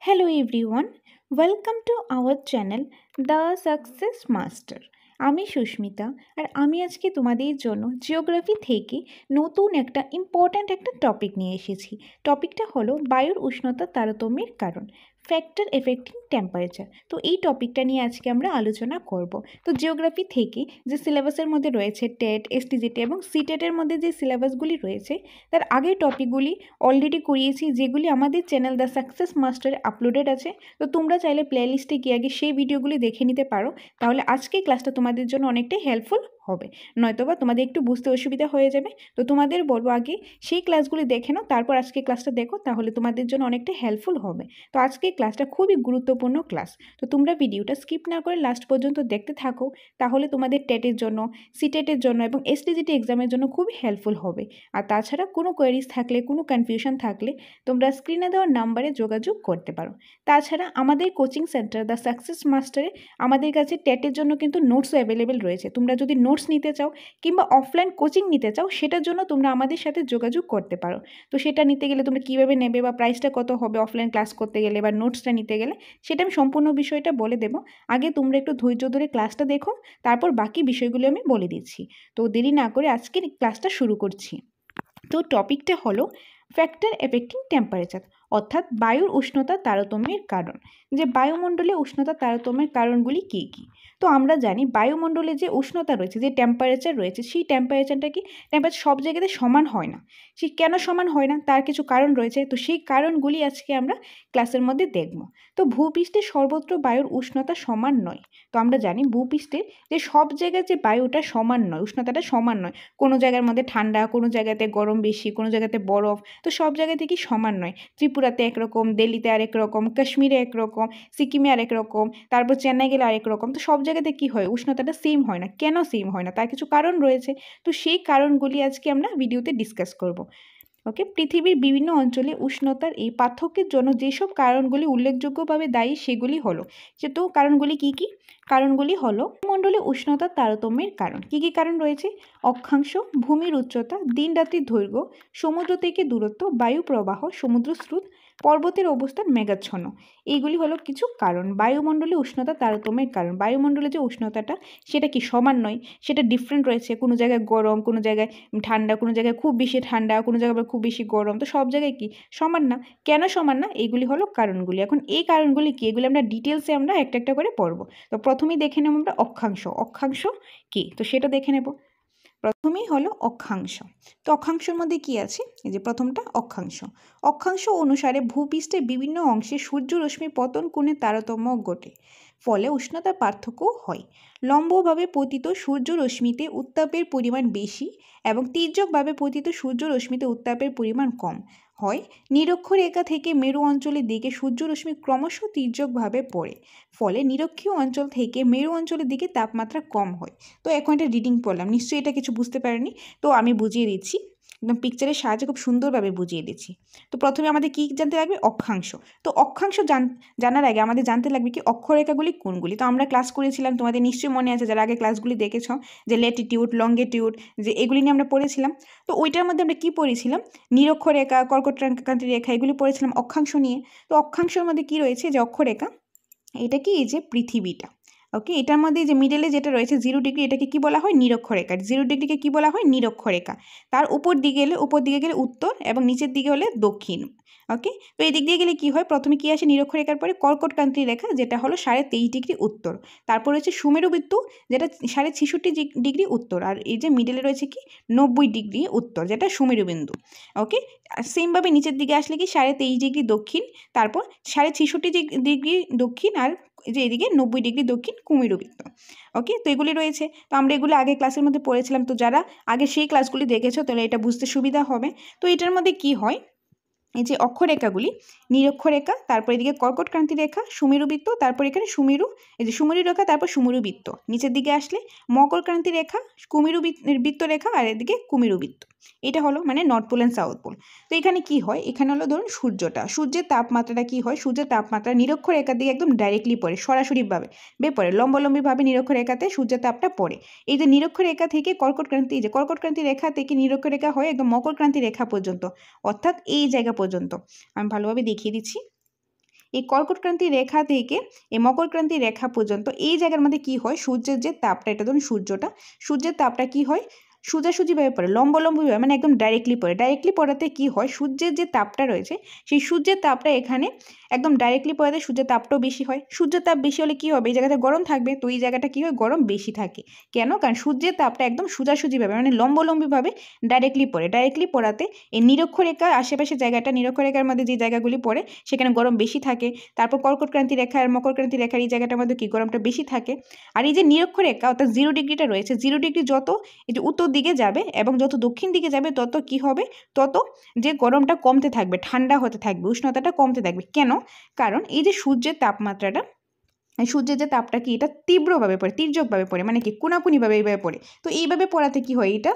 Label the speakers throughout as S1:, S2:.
S1: Hello everyone, welcome to our channel The Success Master. আমি সুস্মিতা আর আমি আজকে তোমাদের জন্য জিওগ্রাফি থেকে নতুন একটা ইম্পর্ট্যান্ট একটা টপিক নিয়ে এসেছি। টপিকটা হলো বায়ুর উষ্ণতা তারতম্যের কারণ, ফ্যাক্টর এফেক্টিং টেম্পারেচার। তো এই টপিকটা নিয়ে আজকে আমরা আলোচনা করব। তো জিওগ্রাফি থেকে যে সিলেবাসের মধ্যে রয়েছে টেট, এসটিজিটি এবং সিটেটের মধ্যে যে সিলেবাসগুলি রয়েছে তার আগের টপিকগুলি অলরেডি করিয়েছি, যেগুলি আমাদের চ্যানেল দ্য সাকসেস মাস্টারে আপলোডেড আছে। তো তোমরা চাইলে প্লেলিস্টে গিয়ে আগে সেই ভিডিওগুলি দেখে নিতে পারো, তাহলে আজকের ক্লাসটা তোমাদের জন্য অনেকটাই হেল্পফুল হবে, নয়তোবা তোমাদের একটু বুঝতে অসুবিধা হয়ে যাবে। তো তোমাদের বলবো আগে সেই ক্লাসগুলি দেখে নাও, তারপর আজকে ক্লাসটা দেখো, তাহলে তোমাদের জন্য অনেকটা হেল্পফুল হবে। তো আজকের ক্লাসটা খুবই গুরুত্বপূর্ণ ক্লাস, তো তোমরা ভিডিওটা স্কিপ না করে লাস্ট পর্যন্ত দেখতে থাকো, তাহলে তোমাদের টেটের জন্য, সিটেটের জন্য এবং এসটিজিটি এক্সামের জন্য খুবই হেল্পফুল হবে। আর তাছাড়া কোনো কোয়েরিজ থাকলে, কোনো কনফিউশন থাকলে তোমরা স্ক্রিনে দেওয়া নাম্বারে যোগাযোগ করতে পারো। তাছাড়া আমাদের কোচিং সেন্টার দ্য সাকসেস মাস্টারে আমাদের কাছে টেটের জন্য কিন্তু নোটসও অ্যাভেলেবেল রয়েছে। তোমরা যদি নোটস নিতে চাও কিংবা অফলাইন কোচিং নিতে চাও, সেটার জন্য তোমরা আমাদের সাথে যোগাযোগ করতে পারো। তো সেটা নিতে গেলে তোমরা কীভাবে নেবে বা প্রাইসটা কত হবে অফলাইন ক্লাস করতে গেলে বা নোটসটা নিতে গেলে, সেটা আমি সম্পূর্ণ বিষয়টা বলে দেবো। আগে তোমরা একটু ধৈর্য ধরে ক্লাসটা দেখো, তারপর বাকি বিষয়গুলো আমি বলে দিচ্ছি। তো দেরি না করে আজকের ক্লাসটা শুরু করছি। তো টপিকটা হলো ফ্যাক্টর এফেক্টিং টেম্পারেচার, অর্থাৎ বায়ুর উষ্ণতা তারতম্যের কারণ। যে বায়ুমণ্ডলে উষ্ণতা তারতম্যের কারণগুলি কী কী? তো আমরা জানি বায়ুমণ্ডলে যে উষ্ণতা রয়েছে, যে টেম্পারেচার রয়েছে, সেই টেম্পারেচারটা কি, টেম্পারেচার সব জায়গাতে সমান হয় না। সে কেন সমান হয় না, তার কিছু কারণ রয়েছে। তো সেই কারণগুলি আজকে আমরা ক্লাসের মধ্যে দেখব। তো ভূপৃষ্ঠে সর্বত্র বায়ুর উষ্ণতা সমান নয়। তো আমরা জানি ভূপৃষ্ঠে যে সব জায়গায় যে বায়ুটা সমান নয়, উষ্ণতাটা সমান নয়। কোনো জায়গার মধ্যে ঠান্ডা, কোনো জায়গাতে গরম বেশি, কোনো জায়গাতে বরফ, তো সব জায়গা থেকেই সমান নয়। ত্রিপুরাতে একরকম, দিল্লিতে আরেক রকম, কাশ্মীরে একরকম, সিকিমে আরেক রকম, তারপর চেন্নাই গেলে আরেক রকম। তো সব জায়গাতে কী হয়, উষ্ণতাটা সেম হয় না। কেন সেম হয় না, তার কিছু কারণ রয়েছে। তো সেই কারণগুলি আজকে আমরা ভিডিওতে ডিসকাস করব। ওকে, পৃথিবীর বিভিন্ন অঞ্চলে উষ্ণতার এই পার্থক্যের জন্য যেসব কারণগুলি উল্লেখযোগ্যভাবে দায়ী সেগুলি হলো, তো কারণগুলি কি কি? কারণগুলি হলো মণ্ডলে উষ্ণতার তারতম্যের কারণ। কি কি কারণ রয়েছে? অক্ষাংশ, ভূমির উচ্চতা, দিন রাত্রির দৈর্ঘ্য, সমুদ্র থেকে দূরত্ব, বায়ু প্রবাহ, সমুদ্র স্রোত, পর্বতের অবস্থান, মেঘাচ্ছন্ন। এইগুলি হলো কিছু কারণ বায়ুমণ্ডলে উষ্ণতা তারতম্যের কারণ। বায়ুমণ্ডলে যে উষ্ণতাটা সেটা কি সমান নয়, সেটা ডিফারেন্ট রয়েছে। কোনো জায়গায় গরম, কোনো জায়গায় ঠান্ডা, কোনো জায়গায় খুব বেশি ঠান্ডা, কোনো জায়গায় আবার খুব বেশি গরম। তো সব জায়গায় কি সমান না। কেন সমান না, এইগুলি হলো কারণগুলি। এখন এই কারণগুলি কি, এগুলি আমরা ডিটেলসে আমরা একটা একটা করে পড়ব। তো প্রথমেই দেখে নেব আমরা অক্ষাংশ। অক্ষাংশ কি, তো সেটা দেখে নেব। প্রথমেই হলো অক্ষাংশ। তো অক্ষাংশের মধ্যে কি আছে, এই যে প্রথমটা অক্ষাংশ। অক্ষাংশ অনুসারে ভূপৃষ্ঠের বিভিন্ন অংশে সূর্যরশ্মি পতন কোণে তারতম্য ঘটে, ফলে উষ্ণতার পার্থক্য হয়। লম্বভাবে পতিত সূর্যরশ্মিতে উত্তাপের পরিমাণ বেশি এবং তির্যকভাবে পতিত সূর্যরশ্মিতে উত্তাপের পরিমাণ কম হয়। নিরক্ষরেখা থেকে মেরু অঞ্চলের দিকে সূর্যরশ্মি ক্রমশ তির্যকভাবে পড়ে, ফলে নিরক্ষীয় অঞ্চল থেকে মেরু অঞ্চলের দিকে তাপমাত্রা কম হয়। তো এখন একটা রিডিং পড়লাম, নিশ্চয়ই এটা কিছু বুঝতে পারেনি। তো আমি বুঝিয়ে দিচ্ছি, একদম পিকচারের সাহায্যে খুব সুন্দরভাবে বুঝিয়ে দিচ্ছি। তো প্রথমে আমাদের কি জানতে লাগবে, অক্ষাংশ। তো অক্ষাংশ জানার আগে আমাদের জানতে লাগবে কি অক্ষরেখাগুলি কোনগুলি। তো আমরা ক্লাস করেছিলাম, তোমাদের নিশ্চয়ই মনে আছে যারা আগে ক্লাসগুলি দেখেছ, যে ল্যাটিটিউড, লঙ্গিটিউড, যে এগুলি নিয়ে আমরা পড়েছিলাম। তো ওইটার মধ্যে আমরা কি পড়েছিলাম, নিরক্ষরেখা, কর্কটক্রান্তি রেখা, এগুলি পড়েছিলাম অক্ষাংশ নিয়ে। তো অক্ষাংশের মধ্যে কি রয়েছে, যে অক্ষরেখা, এটা কি, এই যে পৃথিবীটা। ওকে, এটার মধ্যে যে মিডলে যেটা রয়েছে 0 ডিগ্রি, এটাকে কি বলা হয়, নিরক্ষরেখা। 0 ডিগ্রিকে কি বলা হয়, নিরক্ষরেখা। তার উপর দিকে গেলে উত্তর এবং নিচের দিকে হলে দক্ষিণ। ওকে, তো এই দিক দিয়ে গেলে কি হয়, প্রথমে কি আসে, নিরক্ষরেখার পরে কর্কটক্রান্তি রেখা, যেটা হলো 23.5 ডিগ্রি উত্তর। তারপর রয়েছে সুমেরুবৃত্ত, যেটা 66.5 ডিগ্রি উত্তর। আর এই যে মিডলে রয়েছে কি 90 ডিগ্রি উত্তর, যেটা সুমেরুবিন্দু। ওকে, সেমভাবে নিচের দিকে আসলে কি 23.5 ডিগ্রি দক্ষিণ, তারপর 66.5 ডিগ্রি দক্ষিণ, আর যে এদিকে 90 ডিগ্রি দক্ষিণ কুমেরুবৃত্ত। ওকে, তো এগুলি রয়েছে। তো আমরা এগুলো আগে ক্লাসের মধ্যে পড়েছিলাম, তো যারা আগে সেই ক্লাসগুলি দেখেছো তাহলে এটা বুঝতে সুবিধা হবে। তো এটার মধ্যে কি হয়, এই যে অক্ষরেখাগুলি, নিরক্ষরেখা, তারপর এদিকে কর্কটক্রান্তি রেখা, সুমেরুবৃত্ত, তারপর এখানে সুমেরু, এই যে সুমেরু রেখা, তারপর সুমেরুবৃত্ত, নিচের দিকে আসলে মকরক্রান্তি রেখা, বৃত্ত রেখা, আর এদিকে কুমেরুবৃত্ত। এটা হলো মানে north pole and south pole. তো এখানে কি হয়, এখানে হলো ধরুন সূর্যের তাপমাত্রাটা কি হয়, সূর্যের তাপমাত্রা নিরক্ষরেখার দিকে একদম ডাইরেক্টলি পড়ে, সরাসরিভাবে পড়ে, লম্বালম্বিভাবে নিরক্ষরেখাতে সূর্যের তাপটা পড়ে। এই যে নিরক্ষরেখা থেকে কর্কটক্রান্তি, এই যে কর্কটক্রান্তি রেখা থেকে নিরক্ষরেখা হয়ে একদম মকরক্রান্তি রেখা পর্যন্ত, অর্থাৎ এই জায়গা পর্যন্ত। আমি ভালোভাবে দেখিয়ে দিচ্ছি। এই কর্কটক্রান্তি রেখা থেকে এই মকরক্রান্তি রেখা পর্যন্ত এই জায়গার মধ্যে কি হয়, সূর্যের যে তাপটা, এটা ধরুন সূর্যের তাপটা কি হয়, সোজাসুজিভাবে পড়ে, লম্বলম্বীভাবে, মানে একদম ডাইরেক্টলি পড়ে। ডাইরেক্টলি পড়াতে কি হয়, সূর্যের যে তাপটা রয়েছে সেই সূর্যের তাপটা এখানে একদম ডাইরেক্টলি পড়াতে সূর্যের তাপটাও বেশি হয়। সূর্যের তাপ বেশি হলে কি হবে, এই জায়গাটা গরম থাকবে, তো এই জায়গাটা কি হয়, গরম বেশি থাকে। কেন, কারণ সূর্যের তাপটা একদম সোজাসুজিভাবে মানে লম্বলম্বীভাবে ডাইরেক্টলি পড়াতে এই নিরক্ষরেখা আশেপাশে জায়গাটা, নিরক্ষরেখার মধ্যে যে জায়গাগুলি পড়ে সেখানে গরম বেশি থাকে। তারপর কর্কটক্রান্তি রেখা আর মকরক্রান্তি রেখার এই জায়গাটার মধ্যে কি গরমটা বেশি থাকে। আর এই যে নিরক্ষরেখা অর্থাৎ 0 ডিগ্রিটা রয়েছে, 0 ডিগ্রি যত এই যে উত্তর দিকে যাবে এবং যত দক্ষিণ দিকে যাবে তত কি হবে, তত যে গরমটা কমতে থাকবে, ঠান্ডা হতে থাকবে, উষ্ণতাটা কমতে থাকবে। কেন, কারণ এই যে সূর্যের তাপমাত্রাটা, সূর্যের যে তাপটা কি, এটা তীব্রভাবে পড়ে, তির্যকভাবে পড়ে, মানে কি কোনাকুনিভাবে এইভাবে পড়ে। তো এইভাবে পড়াতে কি হয়, এটা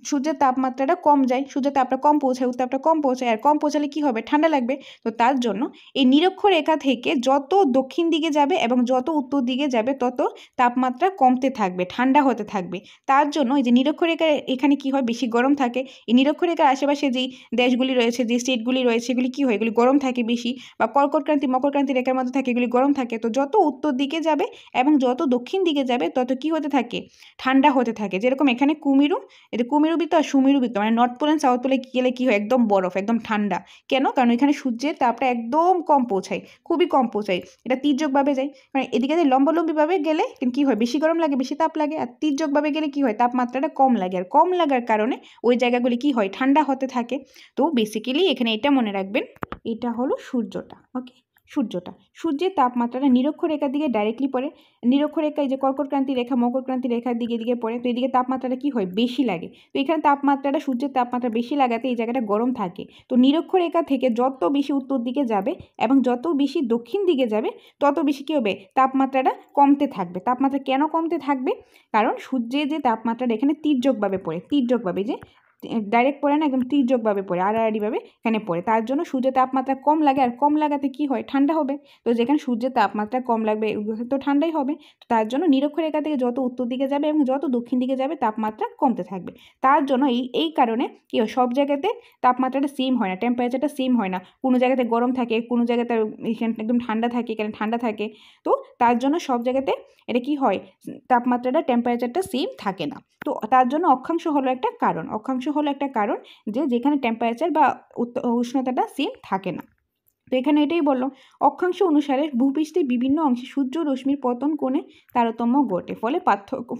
S1: সূর্যের তাপমাত্রাটা কম যায়, সূর্যের তাপটা কম পৌঁছায়, উত্তাপটা কম পৌঁছায়, আর কম পৌঁছালে কি হবে, ঠান্ডা লাগবে। তো তার জন্য এই নিরক্ষরেখা থেকে যত দক্ষিণ দিকে যাবে এবং যত উত্তর দিকে যাবে তত তাপমাত্রা কমতে থাকবে, ঠান্ডা হতে থাকবে। তার জন্য এই যে নিরক্ষরেখা এখানে কি হয়, বেশি গরম থাকে। এই নিরক্ষরেখার আশেপাশে যেই দেশগুলি রয়েছে, যে স্টেটগুলি রয়েছে, এগুলি কি হয়, এগুলি গরম থাকে বেশি, বা কর্কটক্রান্তি মকরক্রান্তি রেখার মধ্যে থাকে, এগুলি গরম থাকে। তো যত উত্তর দিকে যাবে এবং যত দক্ষিণ দিকে যাবে তত কি হতে থাকে, ঠান্ডা হতে থাকে। যেরকম এখানে কুমেরু বৃত্ত আর সুমেরু বৃত্ত, মানে নর্থ পোল এন্ড সাউথ পোলে গেলে কি হয়, একদম বরফ, একদম ঠান্ডা। কেন, কারণ এখানে সূর্যের তাপটা একদম কম পৌঁছায়, খুবই কম পৌঁছায়, এটা তির্যকভাবে যায়। মানে এদিকে যে লম্বলম্বীভাবে গেলে কিন্তু কি হয়, বেশি গরম লাগে, বেশি তাপ লাগে, আর তির্যকভাবে গেলে কি হয়, তাপমাত্রাটা কম লাগে, আর কম লাগার কারণে ওই জায়গাগুলি কি হয়, ঠান্ডা হতে থাকে। তো বেসিক্যালি এখানে এটা মনে রাখবেন, এটা হলো সূর্যটা। ওকে, সূর্যের তাপমাত্রাটা নিরক্ষরেখার দিকে ডাইরেক্টলি পড়ে। নিরক্ষরেখা এই যে কর্কটক্রান্তি রেখা মকরক্রান্তি রেখার দিকে পড়ে, তো এদিকে তাপমাত্রাটা কি হয়, বেশি লাগে। তো এখানে তাপমাত্রাটা, সূর্যের তাপমাত্রা বেশি লাগাতে এই জায়গাটা গরম থাকে। তো নিরক্ষরেখা থেকে যত বেশি উত্তর দিকে যাবে এবং যত বেশি দক্ষিণ দিকে যাবে তত বেশি কী হবে, তাপমাত্রাটা কমতে থাকবে। তাপমাত্রা কেন কমতে থাকবে, কারণ সূর্যের যে তাপমাত্রাটা এখানে তির্যকভাবে পড়ে, যে ডাইরেক্ট পড়ে না, একদম তির্যকভাবে পড়ে, আড়াআড়িভাবে এখানে পড়ে। তার জন্য সূর্যের তাপমাত্রা কম লাগে, আর কম লাগাতে কি হয়, ঠান্ডা হবে। তো যেখানে সূর্যের তাপমাত্রা কম লাগবে তো ঠান্ডাই হবে। তো তার জন্য নিরক্ষরেখা থেকে যত উত্তর দিকে যাবে এবং যত দক্ষিণ দিকে যাবে তাপমাত্রা কমতে থাকবে। তার জন্য এই কারণে কি হয়, সব জায়গাতে তাপমাত্রাটা সেম হয় না, টেম্পারেচারটা সেম হয় না। কোনো জায়গাতে গরম থাকে, কোনো জায়গাতে এখানে একদম ঠান্ডা থাকে, এখানে ঠান্ডা থাকে। তো তার জন্য সব জায়গাতে এটা কি হয়, তাপমাত্রাটা, টেম্পারেচারটা সেম থাকে না। তো তার জন্য অক্ষাংশ হলো একটা কারণ, যে যেখানে টেম্পারেচার বা উষ্ণতাটা সেম থাকে না। তো এখানে এটাই বললো, অক্ষাংশ অনুসারে ভূপৃষ্ঠের বিভিন্ন অংশে সূর্য রশ্মির পতন কোণে তারতম্য ঘটে,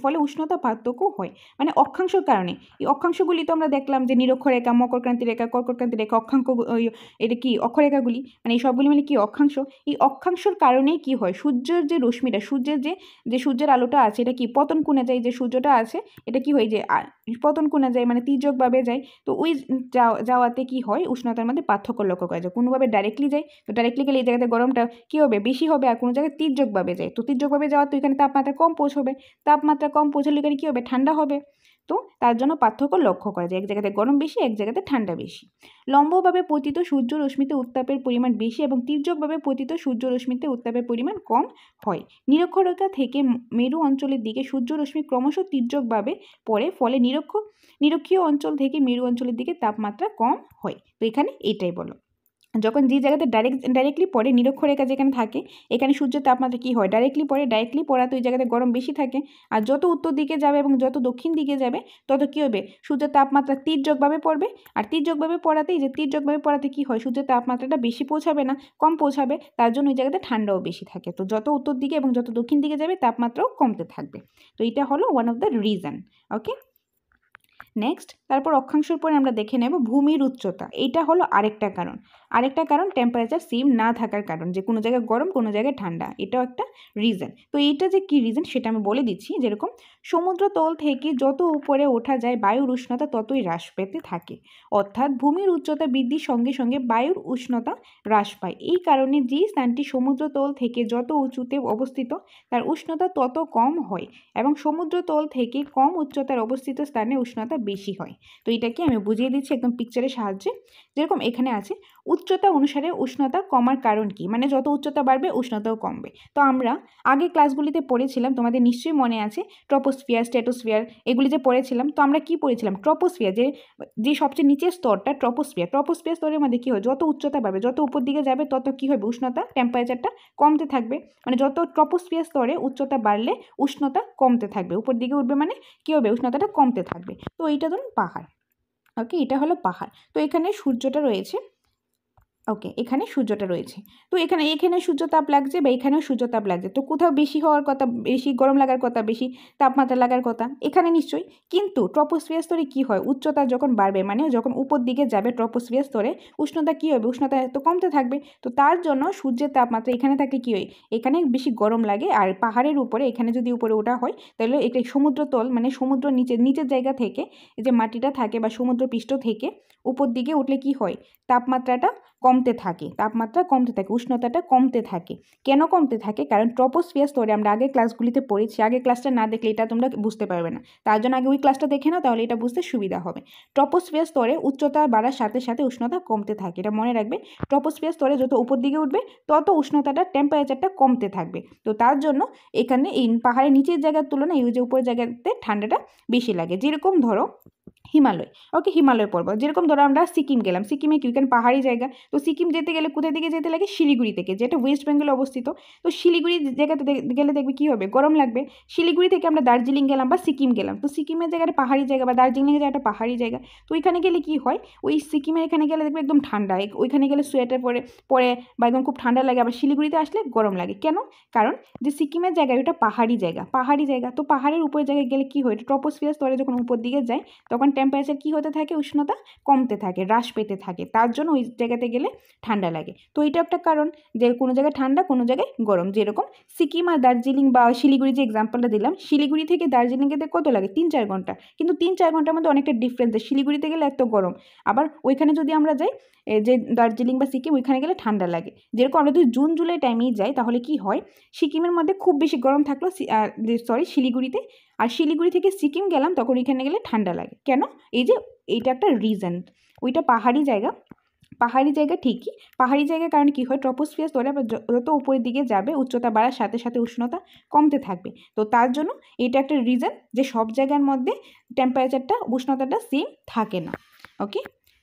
S1: ফলে উষ্ণতা পার্থক্য হয়। মানে অক্ষাংশের কারণে, এই অক্ষাংশগুলি তো আমরা দেখলাম যে নিরক্ষরেখা, মকরক্রান্তি রেখা, কর্কটক্রান্তি রেখা, এটা কি অক্ষরেখাগুলি, মানে এই সবগুলি মানে কি অক্ষাংশ। এই অক্ষাংশর কারণেই কি হয়, সূর্যের যে রশ্মিটা, সূর্যের আলোটা আছে, এটা কি পতন কোণে যায়, যে সূর্যটা আছে এটা কি হয়, যে পতন কোণে যায়, মানে তির্যকভাবে যায়। তো ওই যাওয়াতে কি হয়, উষ্ণতার মধ্যে পার্থক্য লক্ষ্য করা যায়। কোনোভাবে ডাইরেক্টলি যায়, তো ডাইরেক্টলি গেলে এই জায়গাতে গরমটা কী হবে, বেশি হবে, আর কোনো জায়গায় তির্যকভাবে যায়, তো তির্যকভাবে যাওয়া, তো এখানে তাপমাত্রা কম পৌঁছবে, তাপমাত্রা কম পৌঁছলে এখানে কী হবে, ঠান্ডা হবে। তো তার জন্য পার্থক্য লক্ষ্য করা যায়, এক জায়গাতে গরম বেশি, এক জায়গাতে ঠান্ডা বেশি। লম্বভাবে পতিত সূর্য রশ্মিতে উত্তাপের পরিমাণ বেশি এবং তির্যকভাবে পতিত সূর্য রশ্মিতে উত্তাপের পরিমাণ কম হয়। নিরক্ষরেখা থেকে মেরু অঞ্চলের দিকে সূর্য রশ্মি ক্রমশ তির্যকভাবে পড়ে, ফলে নিরক্ষীয় অঞ্চল থেকে মেরু অঞ্চলের দিকে তাপমাত্রা কম হয়। তো এখানে এটাই বলো, যখন যে জায়গাতে ডাইরেক্টলি পড়ে, নিরক্ষরেখা যেখানে থাকে, এখানে সূর্যের তাপমাত্রা কী হয়, ডাইরেক্টলি পড়া, তো এই জায়গাতে গরম বেশি থাকে। আর যত উত্তর দিকে যাবে এবং যত দক্ষিণ দিকে যাবে তত কী হবে, সূর্যের তাপমাত্রা তির্যকভাবে পড়বে। আর তির্যকভাবে পড়াতে কী হয়, সূর্যের তাপমাত্রাটা বেশি পৌঁছাবে না, কম পৌঁছাবে। তার জন্য ওই জায়গাতে ঠান্ডাও বেশি থাকে। তো যত উত্তর দিকে এবং যত দক্ষিণ দিকে যাবে তাপমাত্রাও কমতে থাকবে। তো এটা হলো one of the reason. Okay, next, তারপর অক্ষাংশের পরে আমরা দেখে নেব ভূমির উচ্চতা। এটা হলো আরেকটা কারণ টেম্পারেচার সেম না থাকার কারণ, যে কোনো জায়গায় গরম, কোনো জায়গায় ঠান্ডা, এটাও একটা রিজন। তো এইটা যে কী রিজন সেটা আমি বলে দিচ্ছি। যেরকম সমুদ্রতল থেকে যত উপরে ওঠা যায় বায়ুর উষ্ণতা ততই হ্রাস পেতে থাকে, অর্থাৎ ভূমির উচ্চতা বৃদ্ধির সঙ্গে সঙ্গে বায়ুর উষ্ণতা হ্রাস পায়। এই কারণে যে স্থানটি সমুদ্রতল থেকে যত উঁচুতে অবস্থিত তার উষ্ণতা তত কম হয়, এবং সমুদ্রতল থেকে কম উচ্চতার অবস্থিত স্থানে উষ্ণতা বেশি হয়। তো এটাকে আমি বুঝিয়ে দিচ্ছি একদম পিকচারের সাহায্যে। যেরকম এখানে আছে, উচ্চতা অনুসারে উষ্ণতা কমার কারণ কি, মানে যত উচ্চতা বাড়বে উষ্ণতাও কমবে। তো আমরা আগে ক্লাসগুলিতে পড়েছিলাম, তোমাদের নিশ্চয়ই মনে আছে, ট্রপোস্ফিয়ার, স্ট্র্যাটোস্ফিয়ার এগুলি যে পড়েছিলাম। তো আমরা কি পড়েছিলাম, ট্রপোস্ফিয়ার যে সবচেয়ে নিচের স্তরটা ট্রপোস্ফিয়ার স্তরের মধ্যে কী হয়, যত উচ্চতা বাড়বে, যত উপর দিকে যাবে তত কী হবে, উষ্ণতা টেম্পারেচারটা কমতে থাকবে। মানে যত ট্রপোস্ফিয়ার স্তরে উচ্চতা বাড়লে উষ্ণতা কমতে থাকবে, উপর দিকে উঠবে মানে কী হবে, উষ্ণতাটা কমতে থাকবে। তো এইটা ধরুন পাহাড়, ওকে, এটা হলো পাহাড়। তো এখানে সূর্যটা রয়েছে, ওকে, এখানে সূর্যটা রয়েছে। তো এখানে সূর্যতাপ লাগছে বা এখানেও সূর্যতাপ লাগছে। তো কোথাও বেশি হওয়ার কথা, বেশি গরম লাগার কথা, বেশি তাপমাত্রা লাগার কথা এখানে নিশ্চয়ই। কিন্তু ট্রপোস্ফিয়ার স্তরে কী হয়, উচ্চতা যখন বাড়বে মানে যখন উপর দিকে যাবে ট্রপোস্ফিয়ার স্তরে, উষ্ণতা কী হবে, উষ্ণতা তো কমতে থাকবে। তো তার জন্য সূর্যের তাপমাত্রা এখানে থাকলে কী হয়, এখানে বেশি গরম লাগে। আর পাহাড়ের উপরে, এখানে যদি উপরে ওঠা হয় তাহলে এটা সমুদ্রতল মানে সমুদ্র নিচের জায়গা থেকে যে মাটিটা থাকে বা সমুদ্র পৃষ্ঠ থেকে উপর দিকে উঠলে কি হয়, তাপমাত্রাটা কমতে থাকে, উষ্ণতাটা কমতে থাকে। কেন কমতে থাকে, কারণ ট্রপোস্ফিয়ার স্তরে আমরা আগের ক্লাসগুলিতে পড়েছি, আগের ক্লাসটা না দেখলে এটা তোমরা বুঝতে পারবে না, তার জন্য আগে ওই ক্লাসটা দেখে নাও, তাহলে এটা বুঝতে সুবিধা হবে। ট্রপোস্ফিয়ার স্তরে উচ্চতা বাড়ার সাথে সাথে উষ্ণতা কমতে থাকে, এটা মনে রাখবে। ট্রপোস্ফিয়ার স্তরে যত উপর দিকে উঠবে তত উষ্ণতাটা টেম্পারেচারটা কমতে থাকবে। তো তার জন্য এখানে এই পাহাড়ের নিচের জায়গার তুলনায় এই যে উপরের জায়গাতে ঠান্ডাটা বেশি লাগে। যেরকম ধরো হিমালয়, ওকে, হিমালয় পর্বত, যেরকম ধরো আমরা সিকিম গেলাম, সিকিমে কি কেন পাহাড়ি জায়গা। তো সিকিম যেতে গেলে কোথায় দিকে যেতে লাগে, শিলিগুড়ি থেকে, যেটা ওয়েস্ট বেঙ্গলে অবস্থিত। তো শিলিগুড়ি জায়গাতে গেলে দেখবে কী হবে, গরম লাগবে। শিলিগুড়ি থেকে আমরা দার্জিলিং গেলাম বা সিকিম গেলাম, তো সিকিমের জায়গাটা পাহাড়ি জায়গা বা দার্জিলিংয়ের জায়গাটা পাহাড়ি জায়গা। তো ওইখানে গেলে কি হয়, ওই সিকিমের এখানে গেলে দেখবে একদম ঠান্ডা, ওইখানে গেলে সোয়েটার পরে বা একদম খুব ঠান্ডা লাগে। আবার শিলিগুড়িতে আসলে গরম লাগে। কেন, কারণ যে সিকিমের জায়গায় ওটা পাহাড়ি জায়গা। তো পাহাড়ের উপরের জায়গায় গেলে কি হয়, ট্রপোস্ফিয়ার স্তরে যখন উপর দিকে যায় তখন টেম্পারেচার কী হতে থাকে, উষ্ণতা কমতে থাকে, হ্রাস পেতে থাকে, তার জন্য ওই জায়গাতে গেলে ঠান্ডা লাগে। তো এটা একটা কারণ যে কোনো জায়গায় ঠান্ডা, কোনো জায়গায় গরম। যেরকম সিকিম আর দার্জিলিং বা শিলিগুড়ি যে এক্সাম্পলটা দিলাম, শিলিগুড়ি থেকে দার্জিলিং যেতে কত লাগে, 3-4 ঘন্টা। কিন্তু 3-4 ঘন্টার মধ্যে অনেকটা ডিফারেন্স। শিলিগুড়িতে গেলে এত গরম, আবার ওইখানে যদি আমরা যাই যে দার্জিলিং বা সিকিম, ওইখানে গেলে ঠান্ডা লাগে। যেরকম আমরা যদি জুন জুলাই টাইমেই যাই তাহলে কি হয়, সিকিমের মধ্যে খুব বেশি গরম থাকলো, শিলিগুড়িতে, আর শিলিগুড়ি থেকে সিকিম গেলাম তখন এখানে গেলে ঠান্ডা লাগে। কেন, এই যে এইটা একটা রিজন। ওইটা পাহাড়ি জায়গা ঠিকই, পাহাড়ি জায়গার কারণে কী হয়, ট্রপোস্ফিয়ার স্তরে যত উপরের দিকে যাবে উচ্চতা বাড়ার সাথে সাথে উষ্ণতা কমতে থাকবে। তো তার জন্য এটা একটা রিজন যে সব জায়গার মধ্যে টেম্পারেচারটা, উষ্ণতাটা সেম থাকে না। ওকে,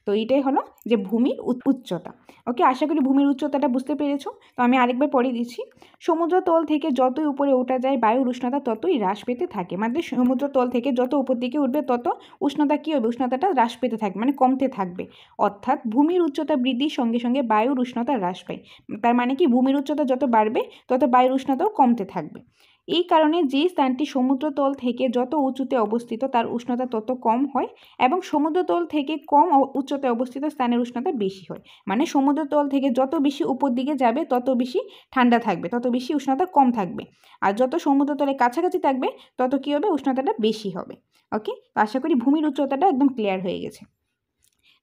S1: তো এইটাই হলো যে ভূমির উচ্চতা। ওকে, আশা করি ভূমির উচ্চতাটা বুঝতে পেরেছো। তো আমি আরেকবার পড়ে দিচ্ছি। সমুদ্রতল থেকে যতই উপরে ওঠা যায় বায়ুর উষ্ণতা ততই হ্রাস পেতে থাকে। মানে সমুদ্রতল থেকে যত উপর দিকে উঠবে তত উষ্ণতা কী হবে, উষ্ণতাটা হ্রাস পেতে থাকবে, মানে কমতে থাকবে। অর্থাৎ ভূমির উচ্চতা বৃদ্ধির সঙ্গে সঙ্গে বায়ুর উষ্ণতা হ্রাস পায়। তার মানে কি, ভূমির উচ্চতা যত বাড়বে তত বায়ুর উষ্ণতাও কমতে থাকবে। এই কারণে যে স্থানটি সমুদ্রতল থেকে যত উঁচুতে অবস্থিত তার উষ্ণতা তত কম হয়, এবং সমুদ্রতল থেকে কম উচ্চতায় অবস্থিত স্থানের উষ্ণতা বেশি হয়। মানে সমুদ্রতল থেকে যত বেশি উপর দিকে যাবে তত বেশি ঠান্ডা থাকবে, তত বেশি উষ্ণতা কম থাকবে। আর যত সমুদ্রতলের কাছাকাছি থাকবে তত কী হবে, উষ্ণতাটা বেশি হবে। ওকে, তো আশা করি ভূমির উচ্চতাটা একদম ক্লিয়ার হয়ে গেছে।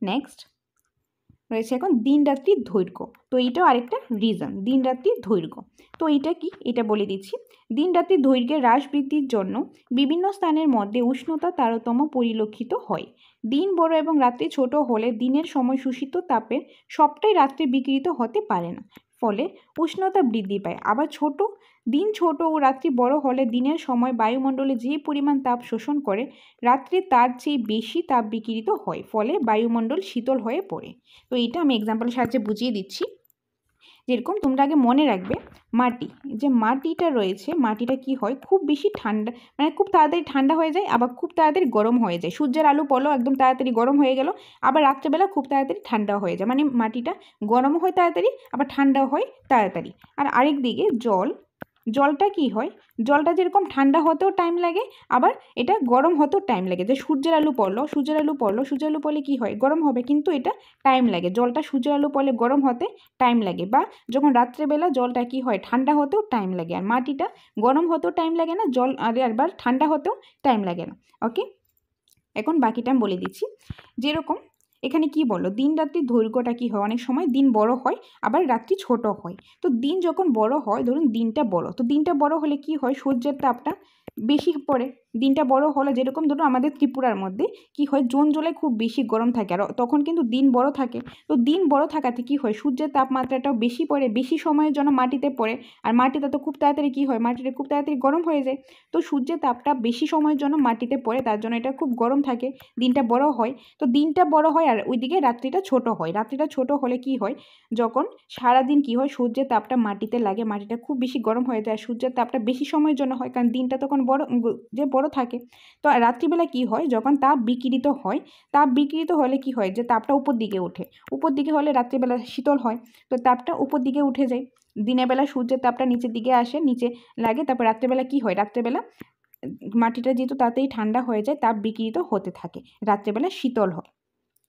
S1: নেক্সট রয়েছে এখন দিন রাত্রির দৈর্ঘ্য। তো এইটাও আরেকটা রিজন, দিন রাত্রির দৈর্ঘ্য। তো এটা কি, এটা বলে দিচ্ছি। দিন রাত্রির দৈর্ঘ্যের হ্রাস বৃদ্ধির জন্য বিভিন্ন স্থানের মধ্যে উষ্ণতা তারতম্য পরিলক্ষিত হয়। দিন বড় এবং রাত্রি ছোট হলে দিনের সময় শোষিত তাপের সবটাই রাত্রে বিকিরিত হতে পারে না, ফলে উষ্ণতা বৃদ্ধি পায়। আবার দিন ছোট ও রাত্রি বড় হলে দিনের সময় বায়ুমণ্ডলে যে পরিমাণ তাপ শোষণ করে রাত্রে তার চেয়ে বেশি তাপ বিকিরিত হয়, ফলে বায়ুমণ্ডল শীতল হয়ে পড়ে। তো এইটা আমি এক্সাম্পলের সাহায্যে বুঝিয়ে দিচ্ছি। যেরকম তোমরা আগে মনে রাখবে, যে মাটিটা রয়েছে, মাটিটা কি হয়, খুব বেশি ঠান্ডা, মানে খুব তাড়াতাড়ি ঠান্ডা হয়ে যায়, আবার খুব তাড়াতাড়ি গরম হয়ে যায়। সূর্যের আলো পড়লো, একদম তাড়াতাড়ি গরম হয়ে গেল, আবার রাত্রেবেলা খুব তাড়াতাড়ি ঠান্ডা হয়ে যায়। মানে মাটিটা গরমও হয় তাড়াতাড়ি, আবার ঠান্ডাও হয় তাড়াতাড়ি। আর আরেক দিকে জলটা কি হয়, জলটা যেরকম ঠান্ডা হতেও টাইম লাগে, আবার এটা গরম হতেও টাইম লাগে। যে সূর্যের আলো পড়লে কি হয়, গরম হবে, কিন্তু এটা টাইম লাগে। জলটা সূর্যের আলো পড়লে গরম হতে টাইম লাগে, বা যখন রাত্রেবেলা জলটা কি হয়, ঠান্ডা হতেও টাইম লাগে। আর মাটিটা গরম হতেও টাইম লাগে না, জল আবার ঠান্ডা হতেও টাইম লাগে না। ওকে, এখন বাকিটা আমি বলে দিচ্ছি। যেরকম এখানে কি বলো, দিন রাত্রির দৈর্ঘ্যটা কি হয়, অনেক সময় দিন বড় হয় আবার রাত্রি ছোট হয়। তো দিন যখন বড় হয়, ধরুন দিনটা বড়, তো দিনটা বড় হলে কি হয়, সূর্যের তাপটা বেশি পড়ে। দিনটা বড় হলে যেরকম ধরুন আমাদের ত্রিপুরার মধ্যে কি হয়, জুন জুলাই খুব বেশি গরম থাকে, আর তখন কিন্তু দিন বড় থাকে। তো দিন বড় থাকাতে কি হয়, সূর্যের তাপমাত্রাটাও বেশি পড়ে, বেশি সময়ের জন্য মাটিতে পড়ে। আর মাটিতে তো খুব তাড়াতাড়ি কি হয়, মাটিটা খুব তাড়াতাড়ি গরম হয়ে যায়। তো সূর্যের তাপটা বেশি সময়ের জন্য মাটিতে পড়ে, তার জন্য এটা খুব গরম থাকে, দিনটা বড় হয়। তো দিনটা বড় হয় আর ওইদিকে রাত্রিটা ছোট হয়। রাত্রিটা ছোট হলে কি হয়, যখন সারাদিন কি হয়, সূর্যের তাপটা মাটিতে লাগে, মাটিটা খুব বেশি গরম হয়ে যায়, সূর্যের তাপটা বেশি সময়ের জন্য হয়, কারণ দিনটা তখন বড় থাকে। তো রাত্রিবেলা কি হয়, যখন তাপ বিকিরিত হয়, তাপ বিকিরিত হলে কি হয়, যে তাপটা উপর দিকে ওঠে, উপর দিকে হলে রাত্রিবেলা শীতল হয়, তো তাপটা উপর দিকে উঠে যায়। দিনের বেলা সূর্যের তাপটা নিচের দিকে আসে, নিচে লাগে, তারপর রাত্রেবেলা কি হয়, রাত্রেবেলা মাটিটা যেহেতু তাড়াতাড়ি ঠান্ডা হয়ে যায়, তাপ বিকিরিত হতে থাকে, রাত্রেবেলা শীতল হয়।